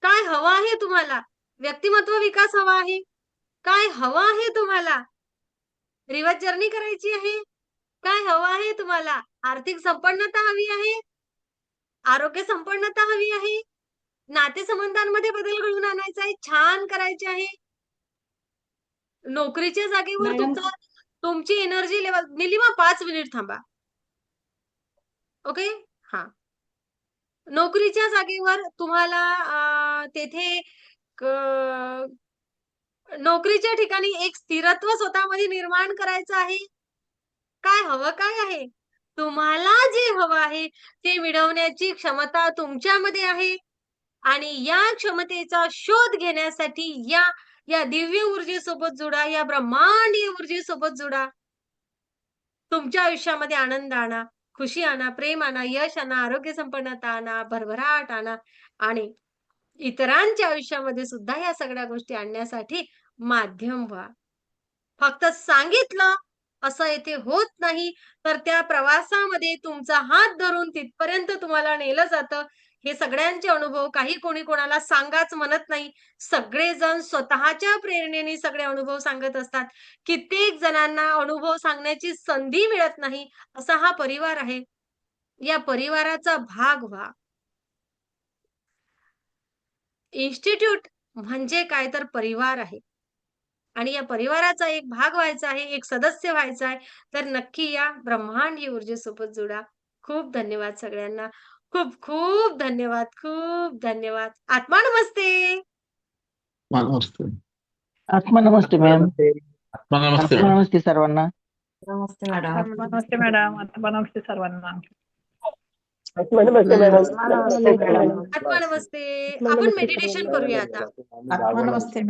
काय हवं आहे तुम्हाला? व्यक्तिमत्व विकास हवा आहे? काय हवं आहे तुम्हाला? रिवर्स जर्नी करायची आहे? काय हवं आहे तुम्हाला? आर्थिक संपन्नता हवी आहे? आरोग्य संपन्नता हवी आहे? नातेसंबंधांमध्ये बदल घडवून आणायचा आहे? छान करायचे आहे? नोकरीच्या जागेवर मॅडम तुमची एनर्जी लेवल निलिमा 5 मिनिट थांबा. ओके? हां. नोकरीच्या जागेवर तुम्हाला तेथे नोकरीच्या ठिकाणी एक स्थिरत्व स्वतःमध्ये निर्माण करायचं आहे. काय हवं काय आहे? तुम्हाला जे हवं आहे ते मिळवण्याची क्षमता तुमच्यामध्ये आहे आणि या क्षमतेचा शोध घेण्यासाठी या दिव्य ऊर्जेसोबत जुडा, या ब्रह्मांडीय ऊर्जेसोबत जुडा. तुमच्या आयुष्यामध्ये आनंद आणा, खुशी आणा, प्रेम आणा, यश आणा, आरोग्य संपन्नता आणा, भरभराट आणा आणि इतरांच्या आयुष्यामध्ये सुद्धा या सगळ्या गोष्टी आणण्यासाठी माध्यम व्हा. फक्त सांगितलं असं येथे होत नाही, तर त्या प्रवासामध्ये तुमचा हात धरून तिथपर्यंत तुम्हाला नेलं जातं. हे सगळ्यांचे अनुभव, काही कोणी कोणाला सांगाच म्हणत नाही. सगळेजण स्वतःच्या प्रेरणेने सगळे अनुभव सांगत असतात. कित्येक जणांना अनुभव सांगण्याची संधी मिळत नाही. असा हा परिवार आहे. या परिवाराचा भाग व्हा. इन्स्टिट्यूट म्हणजे काय तर परिवार आहे. आणि या परिवाराचा एक भाग व्हायचा आहे, एक सदस्य व्हायचा आहे, तर नक्की या ब्रह्मांडीय ऊर्जेसोबत जुडा. खूप धन्यवाद सगळ्यांना. खूप खूप धन्यवाद, खूप धन्यवाद. आत्मा नमस्ते. नमस्ते. आत्मा नमस्ते मॅम. आत्मा नमस्ते आत्मा नमस्ते सर्वांना. नमस्ते मॅडम. नमस्ते मॅडम. आत्मा नमस्ते सर्वांना. आत्मा नमस्ते मॅडम. आत्मा नमस्ते. आपण मेडिटेशन करूया आता. आत्मा नमस्ते